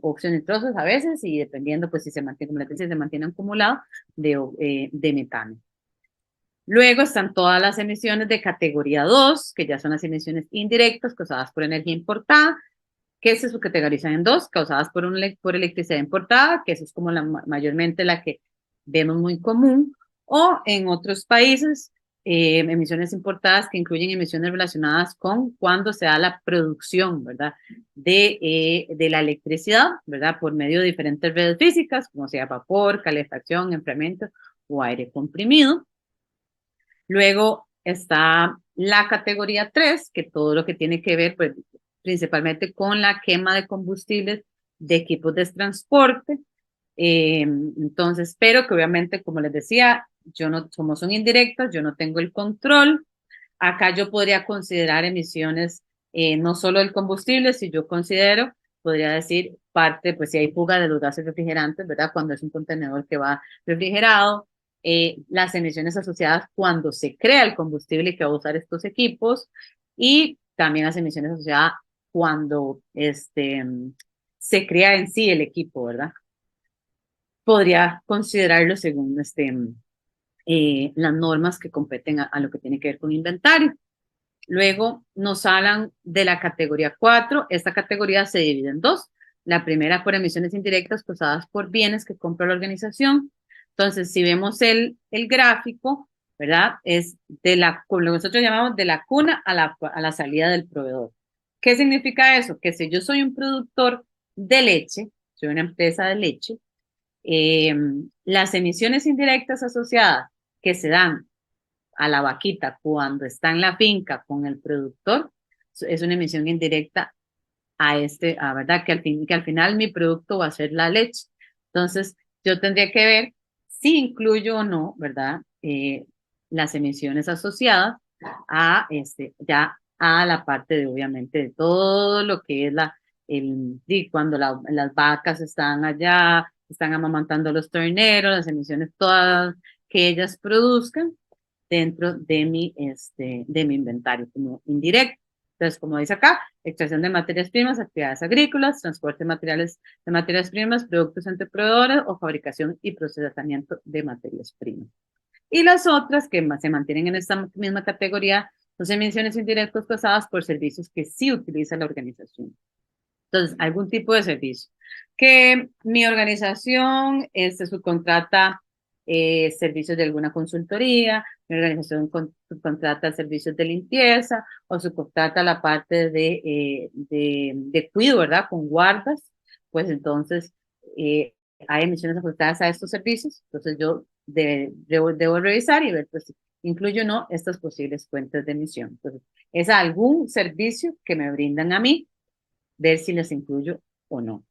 [SPEAKER 2] óxidos nitrosos a veces, y dependiendo, pues si se mantiene, como les decía, se mantiene acumulado de metano. Luego están todas las emisiones de categoría 2, que ya son las emisiones indirectas causadas por energía importada, que se subcategorizan en dos, causadas por electricidad importada, que eso es como mayormente la que vemos muy común, o en otros países, emisiones importadas que incluyen emisiones relacionadas con cuando se da la producción, ¿verdad? De la electricidad, ¿verdad? Por medio de diferentes redes físicas, como sea vapor, calefacción, enfriamiento o aire comprimido. Luego está la categoría 3, que todo lo que tiene que ver pues, principalmente con la quema de combustibles de equipos de transporte. Entonces, pero que obviamente, como les decía, como son indirectas, yo no tengo el control. Acá yo podría considerar emisiones no solo del combustible, si yo considero, podría decir parte, pues si hay fuga de los gases refrigerantes, ¿verdad? Cuando es un contenedor que va refrigerado, las emisiones asociadas cuando se crea el combustible que va a usar estos equipos y también las emisiones asociadas cuando se crea en sí el equipo, ¿verdad? Podría considerarlo según las normas que competen a lo que tiene que ver con inventario. Luego nos hablan de la categoría 4. Esta categoría se divide en dos. La primera por emisiones indirectas causadas por bienes que compra la organización. Entonces, si vemos el gráfico, ¿verdad? Es como nosotros llamamos de la cuna a la salida del proveedor. ¿Qué significa eso? Que si yo soy un productor de leche, soy una empresa de leche, eh, las emisiones indirectas asociadas que se dan a la vaquita cuando está en la finca con el productor, es una emisión indirecta verdad, que al final mi producto va a ser la leche. Entonces, yo tendría que ver si incluyo o no, ¿verdad? Las emisiones asociadas ya a la parte de, obviamente, de todo lo que es cuando las vacas están allá, están amamantando los terneros, las emisiones todas que ellas produzcan dentro de mi inventario como indirecto. Entonces, como dice acá, extracción de materias primas, actividades agrícolas, transporte de materias primas, productos entre proveedores o fabricación y procesamiento de materias primas. Y las otras que se mantienen en esta misma categoría Entonces, emisiones indirectas causadas por servicios que sí utiliza la organización. Entonces, algún tipo de servicio. Que mi organización subcontrata servicios de alguna consultoría, mi organización subcontrata servicios de limpieza o subcontrata la parte de cuidado, ¿verdad? Con guardas, pues entonces hay emisiones afectadas a estos servicios. Entonces, yo debo revisar y ver, pues, si incluyo o no estas posibles fuentes de emisión. Entonces, es algún servicio que me brindan a mí, ver si les incluyo o no.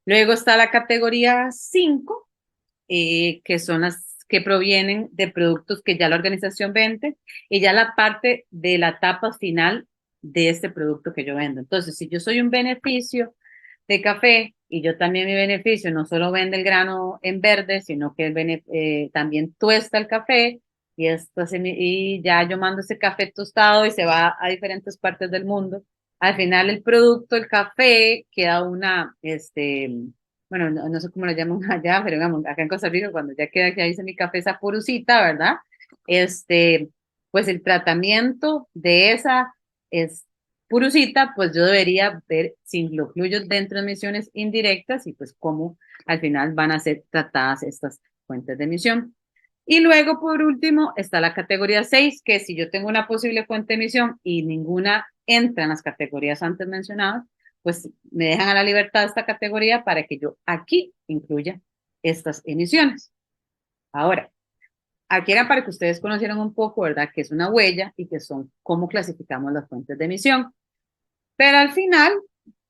[SPEAKER 2] Luego está la categoría 5, que son las que provienen de productos que ya la organización vende y ya la parte de la etapa final de este producto que yo vendo. Entonces, si yo soy un beneficio de café y yo también mi beneficio no solo vende el grano en verde, sino que también tuesta el café y ya yo mando ese café tostado y se va a diferentes partes del mundo. Al final el producto, el café, queda bueno, no sé cómo lo llaman allá, pero digamos, acá en Costa Rica, cuando ya queda que dice mi café esa purucita, ¿verdad? Pues el tratamiento de esa es purucita, pues yo debería ver si lo incluyo dentro de emisiones indirectas y pues cómo al final van a ser tratadas estas fuentes de emisión. Y luego, por último, está la categoría 6, que si yo tengo una posible fuente de emisión y ninguna entra en las categorías antes mencionadas, pues me dejan a la libertad esta categoría para que yo aquí incluya estas emisiones. Ahora, aquí era para que ustedes conocieran un poco, ¿verdad?, que es una huella y que son cómo clasificamos las fuentes de emisión. Pero al final,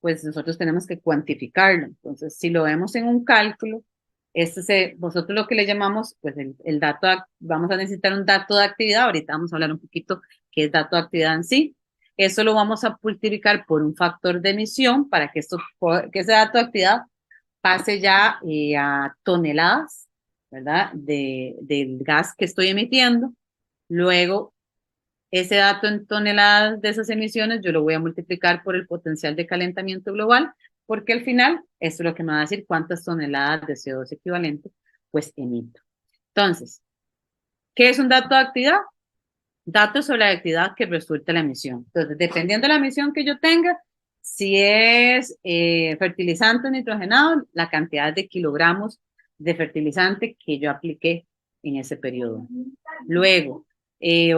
[SPEAKER 2] pues nosotros tenemos que cuantificarlo. Entonces, si lo vemos en un cálculo, vosotros lo que le llamamos, pues el dato, vamos a necesitar un dato de actividad. Ahorita vamos a hablar un poquito qué es dato de actividad en sí. Eso lo vamos a multiplicar por un factor de emisión para que que ese dato de actividad pase ya a toneladas, ¿verdad? Del gas que estoy emitiendo. Luego, ese dato en toneladas de esas emisiones yo lo voy a multiplicar por el potencial de calentamiento global, porque al final esto es lo que me va a decir cuántas toneladas de CO2 equivalente pues emito. Entonces, ¿qué es un dato de actividad? Datos sobre la actividad que resulta la emisión. Entonces, dependiendo de la emisión que yo tenga, si es fertilizante nitrogenado, la cantidad de kilogramos de fertilizante que yo apliqué en ese periodo. Luego,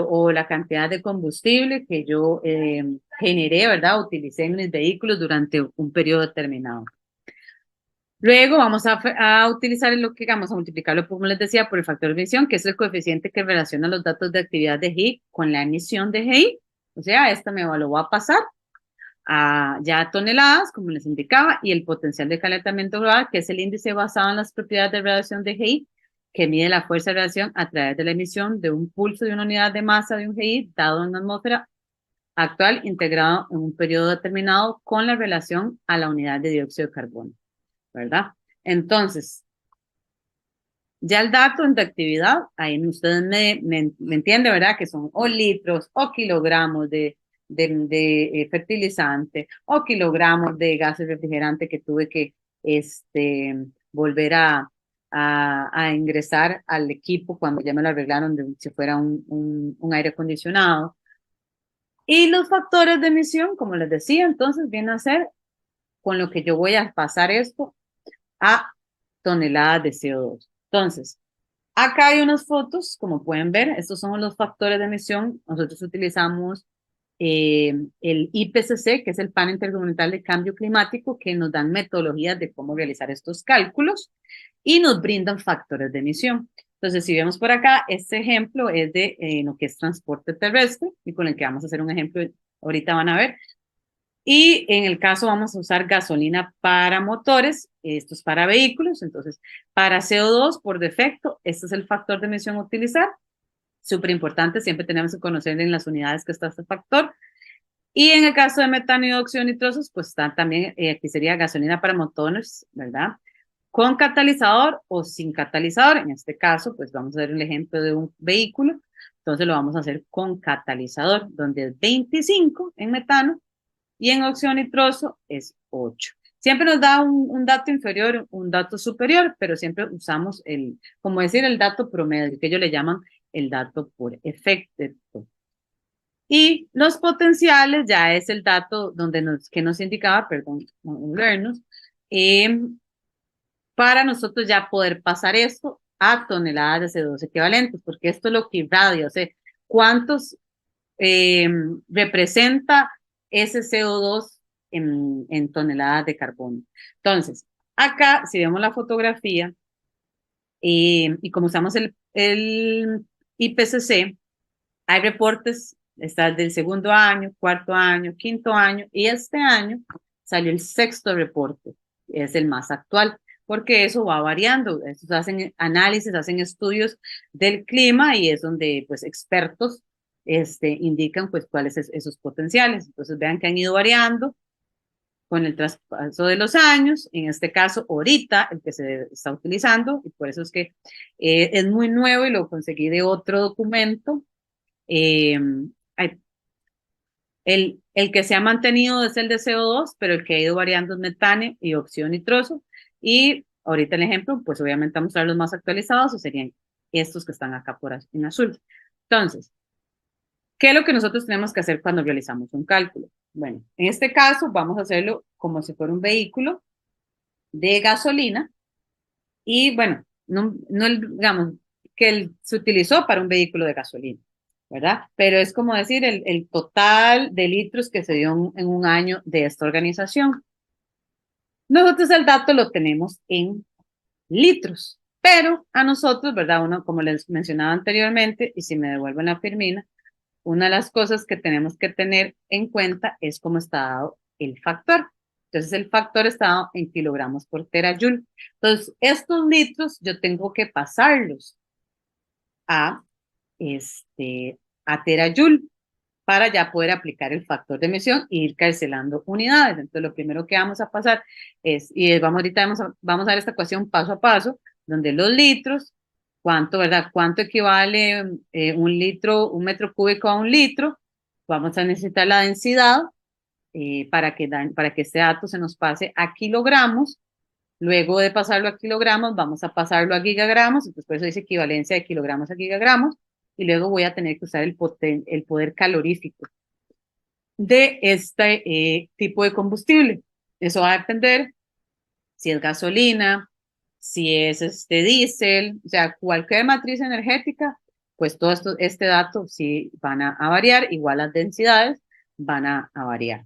[SPEAKER 2] o la cantidad de combustible que yo generé, ¿verdad? Utilicé en mis vehículos durante un periodo determinado. Luego vamos a utilizar lo que vamos a multiplicarlo, como les decía, por el factor de emisión, que es el coeficiente que relaciona los datos de actividad de GI con la emisión de GI. O sea, esta lo voy a pasar a ya toneladas, como les indicaba, y el potencial de calentamiento global, que es el índice basado en las propiedades de radiación de GI, que mide la fuerza de radiación a través de la emisión de un pulso de una unidad de masa de un GI dado en la atmósfera actual integrado en un periodo determinado con la relación a la unidad de dióxido de carbono, ¿verdad? Entonces, ya el dato de actividad, ahí ustedes me entienden, ¿verdad? Que son o litros o kilogramos de fertilizante o kilogramos de gases refrigerantes que tuve que volver a ingresar al equipo cuando ya me lo arreglaron de si fuera un aire acondicionado. Y los factores de emisión, como les decía, entonces viene a ser con lo que yo voy a pasar esto a toneladas de CO2. Entonces, acá hay unas fotos, como pueden ver, estos son los factores de emisión. Nosotros utilizamos el IPCC, que es el Panel Intergubernamental de Cambio Climático, que nos dan metodologías de cómo realizar estos cálculos y nos brindan factores de emisión. Entonces, si vemos por acá, este ejemplo es de lo que es transporte terrestre y con el que vamos a hacer un ejemplo, ahorita van a ver. Y en el caso vamos a usar gasolina para motores, esto es para vehículos, entonces para CO2 por defecto, este es el factor de emisión a utilizar, súper importante, siempre tenemos que conocer en las unidades que está este factor. Y en el caso de metano y óxido nitrosos, pues está también, aquí sería gasolina para motores, ¿verdad? Con catalizador o sin catalizador, en este caso, pues vamos a ver el ejemplo de un vehículo, entonces lo vamos a hacer con catalizador, donde es 25 en metano, y en óxido nitroso es 8. Siempre nos da un dato inferior, un dato superior, pero siempre usamos como decir, el dato promedio, que ellos le llaman el dato por efecto. Y los potenciales ya es el dato que nos indicaba, perdón, vernos, para nosotros ya poder pasar esto a toneladas de CO2 equivalentes, porque esto es lo que irradia, o sea, cuántos representa ese CO2 en toneladas de carbono. Entonces, acá, si vemos la fotografía, y como usamos el IPCC, hay reportes, está del segundo año, cuarto año, quinto año, y este año salió el sexto reporte, es el más actual, porque eso va variando. Estos hacen análisis, hacen estudios del clima y es donde pues expertos indican pues cuáles son esos potenciales. Entonces vean que han ido variando con el traspaso de los años, en este caso ahorita el que se está utilizando, y por eso es que es muy nuevo y lo conseguí de otro documento. eh, el que se ha mantenido es el de CO2, pero el que ha ido variando es metanio y óxido nitroso. Y ahorita el ejemplo, pues obviamente vamos a mostrar los más actualizados, o serían estos que están acá en azul. Entonces, ¿qué es lo que nosotros tenemos que hacer cuando realizamos un cálculo? Bueno, en este caso vamos a hacerlo como si fuera un vehículo de gasolina y bueno, no digamos que se utilizó para un vehículo de gasolina, ¿verdad? Pero es como decir el total de litros que se dio en un año de esta organización. Nosotros el dato lo tenemos en litros, pero a nosotros, ¿verdad? Uno, como les mencionaba anteriormente, y si me devuelven la firmina, una de las cosas que tenemos que tener en cuenta es cómo está dado el factor. Entonces, el factor está dado en kilogramos por terajoule. Entonces, estos litros yo tengo que pasarlos a, a terajoule para ya poder aplicar el factor de emisión e ir cancelando unidades. Entonces, lo primero que vamos a pasar es, y ahorita vamos a ver esta ecuación paso a paso, donde los litros, cuánto, ¿verdad? Cuánto equivale un litro, un metro cúbico a un litro. Vamos a necesitar la densidad para que este dato se nos pase a kilogramos. Luego de pasarlo a kilogramos, vamos a pasarlo a gigagramos, entonces por eso dice equivalencia de kilogramos a gigagramos, y luego voy a tener que usar el poder calorífico de este tipo de combustible. Eso va a depender si es gasolina, si es diésel, o sea, cualquier matriz energética, pues todo este dato sí van a variar, igual las densidades van a variar.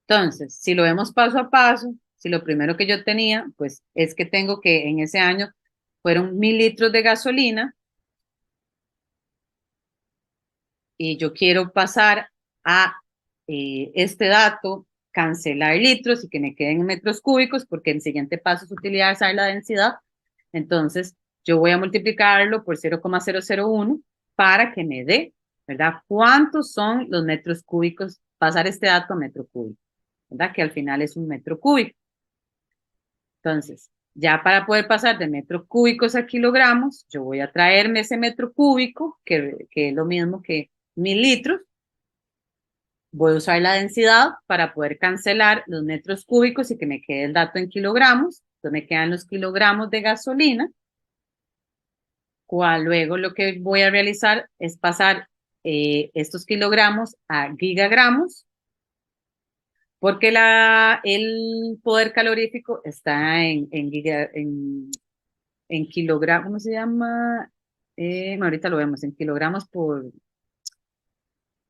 [SPEAKER 2] Entonces, si lo vemos paso a paso, si lo primero que yo tenía, pues es que tengo que en ese año fueron 1000 litros de gasolina y yo quiero pasar a este dato, cancelar litros y que me queden en metros cúbicos, porque el siguiente paso es utilizar la densidad. Entonces, yo voy a multiplicarlo por 0,001 para que me dé, ¿verdad? ¿Cuántos son los metros cúbicos? Pasar este dato a metro cúbico, ¿verdad? Que al final es un metro cúbico. Entonces, ya para poder pasar de metros cúbicos a kilogramos, yo voy a traerme ese metro cúbico, que es lo mismo que 1000 litros. Voy a usar la densidad para poder cancelar los metros cúbicos y que me quede el dato en kilogramos. Entonces me quedan los kilogramos de gasolina, cual luego lo que voy a realizar es pasar estos kilogramos a gigagramos, porque el poder calorífico está en kilogramos, ¿cómo se llama? Ahorita lo vemos, en kilogramos por,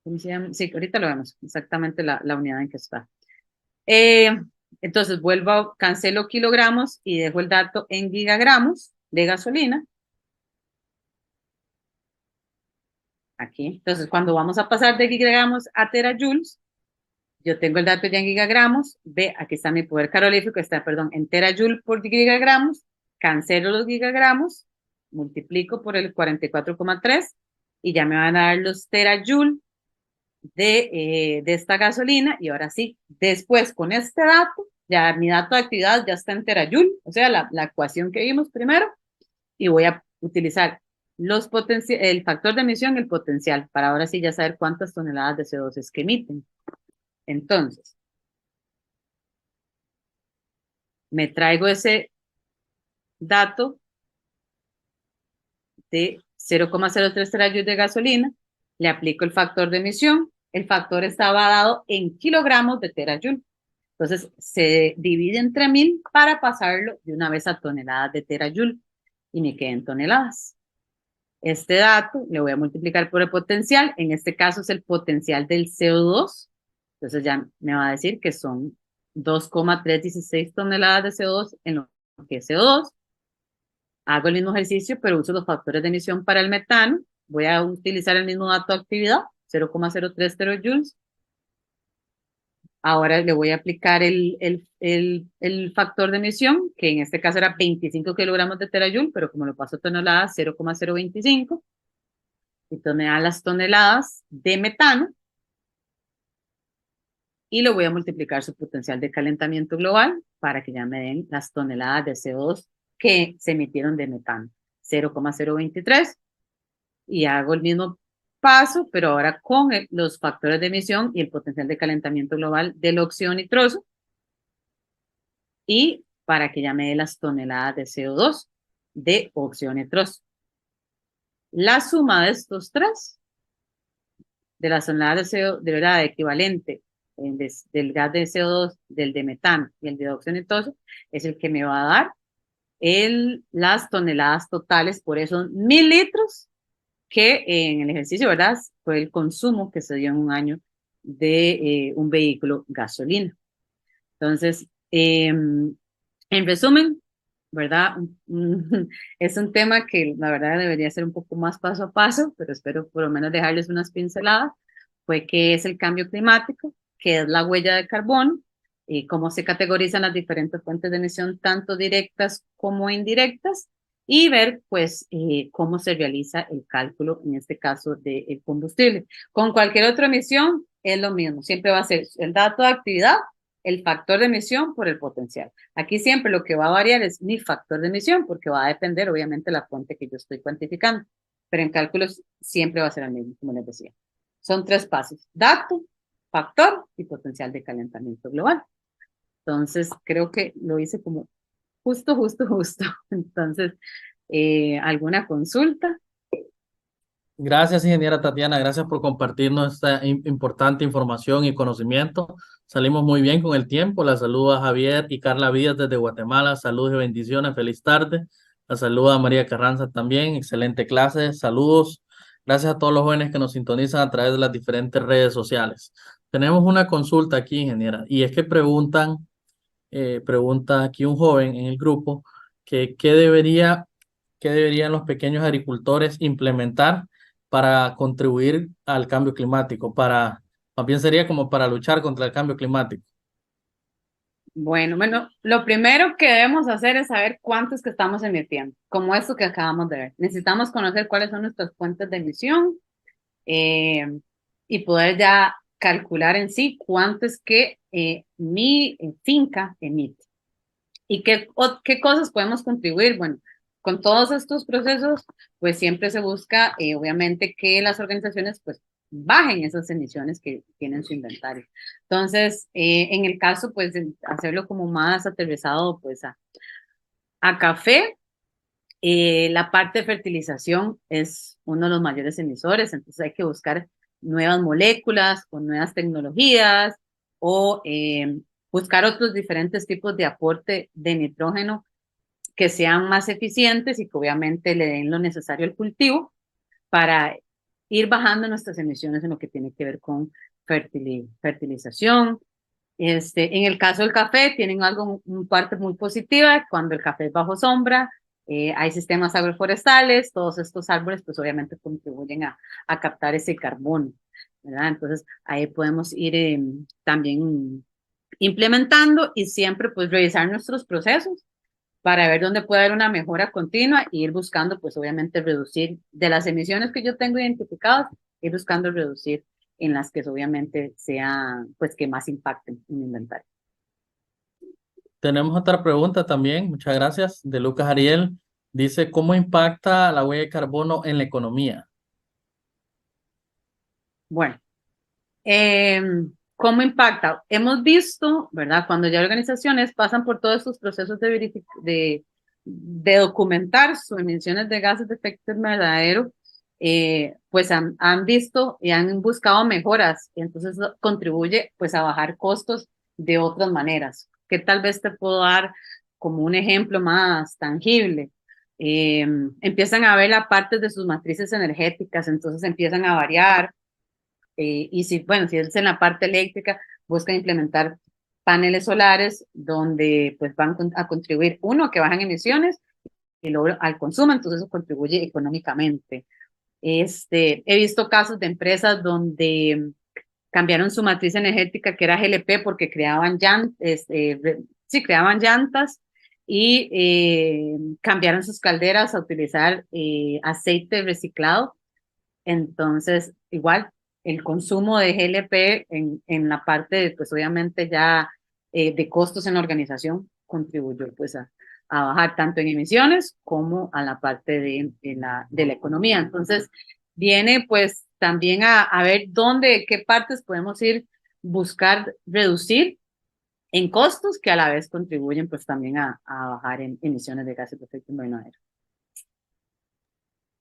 [SPEAKER 2] ¿cómo se llama? Sí, ahorita lo vemos, exactamente la unidad en que está. Eh, entonces cancelo kilogramos y dejo el dato en gigagramos de gasolina. Aquí. Entonces, cuando vamos a pasar de gigagramos a terajoules, yo tengo el dato ya en gigagramos. Ve, aquí está mi poder calorífico, está, perdón, en terajoule por gigagramos. Cancelo los gigagramos, multiplico por el 44,3 y ya me van a dar los terajoule de esta gasolina. Y ahora sí, después con este dato, ya mi dato de actividad ya está en terajoule, o sea, la ecuación que vimos primero, y voy a utilizar el factor de emisión y el potencial, para ahora sí ya saber cuántas toneladas de CO2 es que emiten. Entonces, me traigo ese dato de 0,03 terajoules de gasolina, le aplico el factor de emisión, el factor estaba dado en kilogramos de terajoule. Entonces se divide entre 1000 para pasarlo de una vez a toneladas de terajoule y me queden toneladas. Este dato le voy a multiplicar por el potencial, en este caso es el potencial del CO2, entonces ya me va a decir que son 2,316 toneladas de CO2 en lo que es CO2. Hago el mismo ejercicio, pero uso los factores de emisión para el metano. Voy a utilizar el mismo dato de actividad, 0,03 terajoules. Ahora le voy a aplicar el factor de emisión, que en este caso era 25 kilogramos de terajoule, pero como lo paso a toneladas, 0,025. Entonces me da las toneladas de metano y lo voy a multiplicar su potencial de calentamiento global para que ya me den las toneladas de CO2 que se emitieron de metano, 0,023. Y hago el mismo paso, pero ahora con los factores de emisión y el potencial de calentamiento global del óxido nitroso, y para que ya me dé las toneladas de CO2 de óxido nitroso. La suma de estos tres, de las toneladas de CO2, de verdad, equivalente del gas de CO2, del de metano y el de óxido nitroso, es el que me va a dar las toneladas totales por esos 1000 litros que en el ejercicio, ¿verdad? Fue el consumo que se dio en un año de un vehículo gasolina. Entonces, en resumen, ¿verdad? Es un tema que la verdad debería ser un poco más paso a paso, pero espero por lo menos dejarles unas pinceladas. Fue qué es el cambio climático, qué es la huella de carbono, cómo se categorizan las diferentes fuentes de emisión, tanto directas como indirectas, y ver, pues, cómo se realiza el cálculo, en este caso, del combustible. Con cualquier otra emisión es lo mismo, siempre va a ser el dato de actividad, el factor de emisión por el potencial. Aquí siempre lo que va a variar es mi factor de emisión, porque va a depender, obviamente, la fuente que yo estoy cuantificando, pero en cálculos siempre va a ser el mismo, como les decía. Son tres pasos: dato, factor y potencial de calentamiento global. Entonces, creo que lo hice como justo. Entonces, ¿alguna consulta?
[SPEAKER 1] Gracias, ingeniera Tatiana. Gracias por compartirnos esta importante información y conocimiento. Salimos muy bien con el tiempo. La saluda Javier y Carla Vías desde Guatemala. Saludos y bendiciones. Feliz tarde. La saluda María Carranza también. Excelente clase. Saludos. Gracias a todos los jóvenes que nos sintonizan a través de las diferentes redes sociales. Tenemos una consulta aquí, ingeniera, y es que pregunta aquí un joven en el grupo que qué deberían los pequeños agricultores implementar para contribuir al cambio climático, más bien sería como para luchar contra el cambio climático.
[SPEAKER 2] Bueno, lo primero que debemos hacer es saber cuánto es que estamos emitiendo, como esto que acabamos de ver. Necesitamos conocer cuáles son nuestras fuentes de emisión, eh, y poder ya calcular en sí cuánto es que mi finca emite. ¿Y qué cosas podemos contribuir? Bueno, con todos estos procesos, pues siempre se busca, obviamente, que las organizaciones pues bajen esas emisiones que tienen su inventario. Entonces, en el caso, pues, de hacerlo como más aterrizado, pues, a café, la parte de fertilización es uno de los mayores emisores, entonces hay que buscar nuevas moléculas o nuevas tecnologías, o buscar otros diferentes tipos de aporte de nitrógeno que sean más eficientes y que obviamente le den lo necesario al cultivo para ir bajando nuestras emisiones en lo que tiene que ver con fertilización. En el caso del café, tienen algo, una parte muy positiva: cuando el café es bajo sombra, hay sistemas agroforestales, todos estos árboles pues obviamente contribuyen a captar ese carbono, ¿verdad? Entonces ahí podemos ir también implementando, y siempre pues revisar nuestros procesos para ver dónde puede haber una mejora continua e ir buscando, pues obviamente reducir de las emisiones que yo tengo identificadas, ir buscando reducir en las que obviamente sean, pues que más impacten en mi inventario.
[SPEAKER 1] Tenemos otra pregunta también, muchas gracias, de Lucas Ariel. Dice, ¿cómo impacta la huella de carbono en la economía?
[SPEAKER 2] Bueno, ¿cómo impacta? Hemos visto, ¿verdad? Cuando ya organizaciones pasan por todos estos procesos de documentar sus emisiones de gases de efecto invernadero, pues han visto y han buscado mejoras, y entonces eso contribuye pues a bajar costos de otras maneras, que tal vez te puedo dar como un ejemplo más tangible. Empiezan a ver la parte de sus matrices energéticas, entonces empiezan a variar, y si, bueno, si es en la parte eléctrica, buscan implementar paneles solares donde pues van a contribuir, uno, que bajan emisiones y luego al consumo, entonces eso contribuye económicamente. He visto casos de empresas donde cambiaron su matriz energética, que era GLP, porque creaban llantas, sí, creaban llantas, y cambiaron sus calderas a utilizar aceite reciclado. Entonces, igual, el consumo de GLP en la parte, pues obviamente ya de costos en la organización contribuyó pues a bajar tanto en emisiones como a la parte de la economía. Entonces, viene pues también a ver dónde, qué partes podemos ir buscar reducir en costos que a la vez contribuyen pues también a bajar en emisiones de gases de efecto invernadero.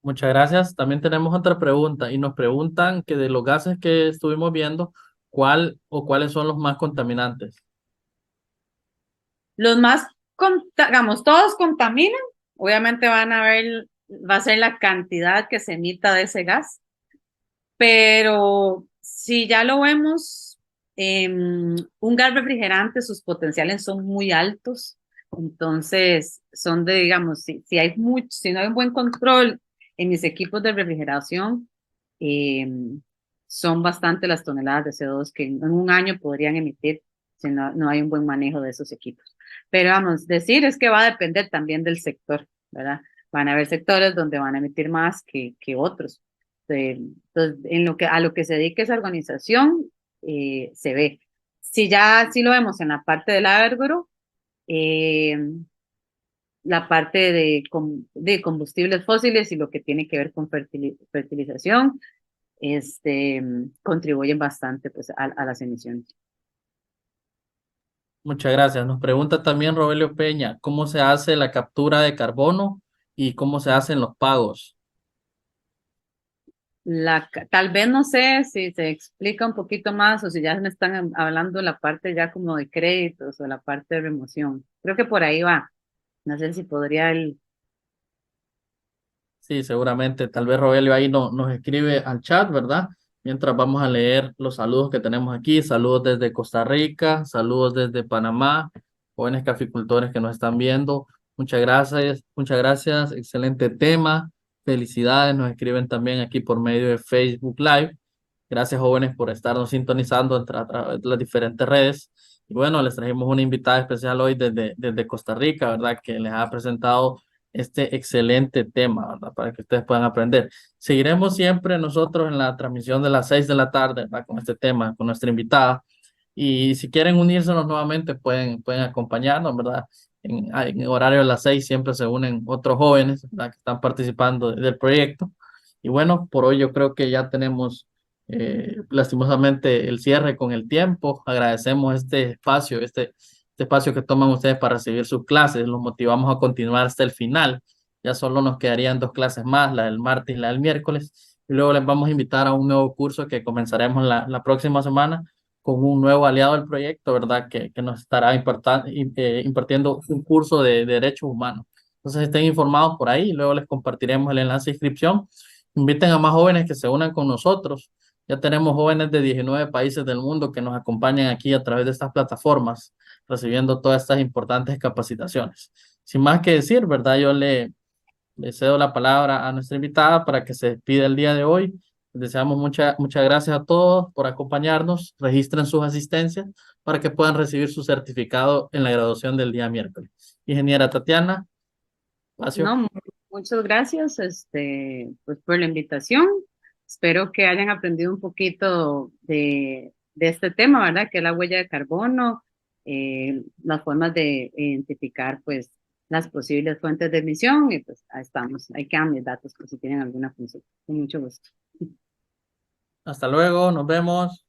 [SPEAKER 1] Muchas gracias. También tenemos otra pregunta y nos preguntan que de los gases que estuvimos viendo, ¿cuál o cuáles son los más contaminantes?
[SPEAKER 2] Los más, digamos, todos contaminan, obviamente va a ser la cantidad que se emita de ese gas, pero si ya lo vemos, un gas refrigerante, sus potenciales son muy altos, entonces son de, digamos, si hay mucho, si no hay un buen control en mis equipos de refrigeración, son bastante las toneladas de CO2 que en un año podrían emitir si no hay un buen manejo de esos equipos. Pero vamos, decir es que va a depender también del sector, ¿verdad? Van a haber sectores donde van a emitir más que otros. Entonces, a lo que se dedique esa organización, se ve. Si lo vemos en la parte del agro, eh, la parte de combustibles fósiles y lo que tiene que ver con fertilización, contribuyen bastante pues, a las emisiones.
[SPEAKER 1] Muchas gracias. Nos pregunta también Rogelio Peña, ¿cómo se hace la captura de carbono y cómo se hacen los pagos?
[SPEAKER 2] Tal vez no sé si se explica un poquito más o si ya me están hablando la parte ya como de créditos o la parte de remoción. Creo que por ahí va. No sé si podría el...
[SPEAKER 1] Sí, seguramente. Tal vez Rogelio ahí nos escribe al chat, ¿verdad? Mientras vamos a leer los saludos que tenemos aquí. Saludos desde Costa Rica, saludos desde Panamá, jóvenes caficultores que nos están viendo. Muchas gracias, muchas gracias. Excelente tema. Felicidades. Nos escriben también aquí por medio de Facebook Live. Gracias, jóvenes, por estarnos sintonizando a través de las diferentes redes. Y bueno, les trajimos una invitada especial hoy desde Costa Rica, ¿verdad? Que les ha presentado este excelente tema, ¿verdad? Para que ustedes puedan aprender. Seguiremos siempre nosotros en la transmisión de las 6 de la tarde, ¿verdad? Con este tema, con nuestra invitada. Y si quieren unírsenos nuevamente, pueden acompañarnos, ¿verdad? En horario de las 6 siempre se unen otros jóvenes, ¿verdad? Que están participando del proyecto. Y bueno, por hoy yo creo que ya tenemos lastimosamente el cierre con el tiempo. Agradecemos este espacio que toman ustedes para recibir sus clases. Los motivamos a continuar hasta el final. Ya solo nos quedarían dos clases más, la del martes y la del miércoles. Y luego les vamos a invitar a un nuevo curso que comenzaremos la próxima semana con un nuevo aliado del proyecto, ¿verdad? Que nos estará impartiendo un curso de derechos humanos. Entonces estén informados por ahí y luego les compartiremos el enlace de inscripción. Inviten a más jóvenes que se unan con nosotros. Ya tenemos jóvenes de 19 países del mundo que nos acompañan aquí a través de estas plataformas, recibiendo todas estas importantes capacitaciones. Sin más que decir, ¿verdad? Le cedo la palabra a nuestra invitada para que se despida el día de hoy. Les deseamos muchas gracias a todos por acompañarnos. Registren sus asistencias para que puedan recibir su certificado en la graduación del día miércoles. Ingeniera Tatiana, espacio.
[SPEAKER 2] No, muchas gracias, pues por la invitación. Espero que hayan aprendido un poquito de este tema, ¿verdad? Que es la huella de carbono, las formas de identificar, pues, las posibles fuentes de emisión y pues ahí estamos. Ahí quedan mis datos por si tienen alguna consulta. Con mucho gusto.
[SPEAKER 1] Hasta luego, nos vemos.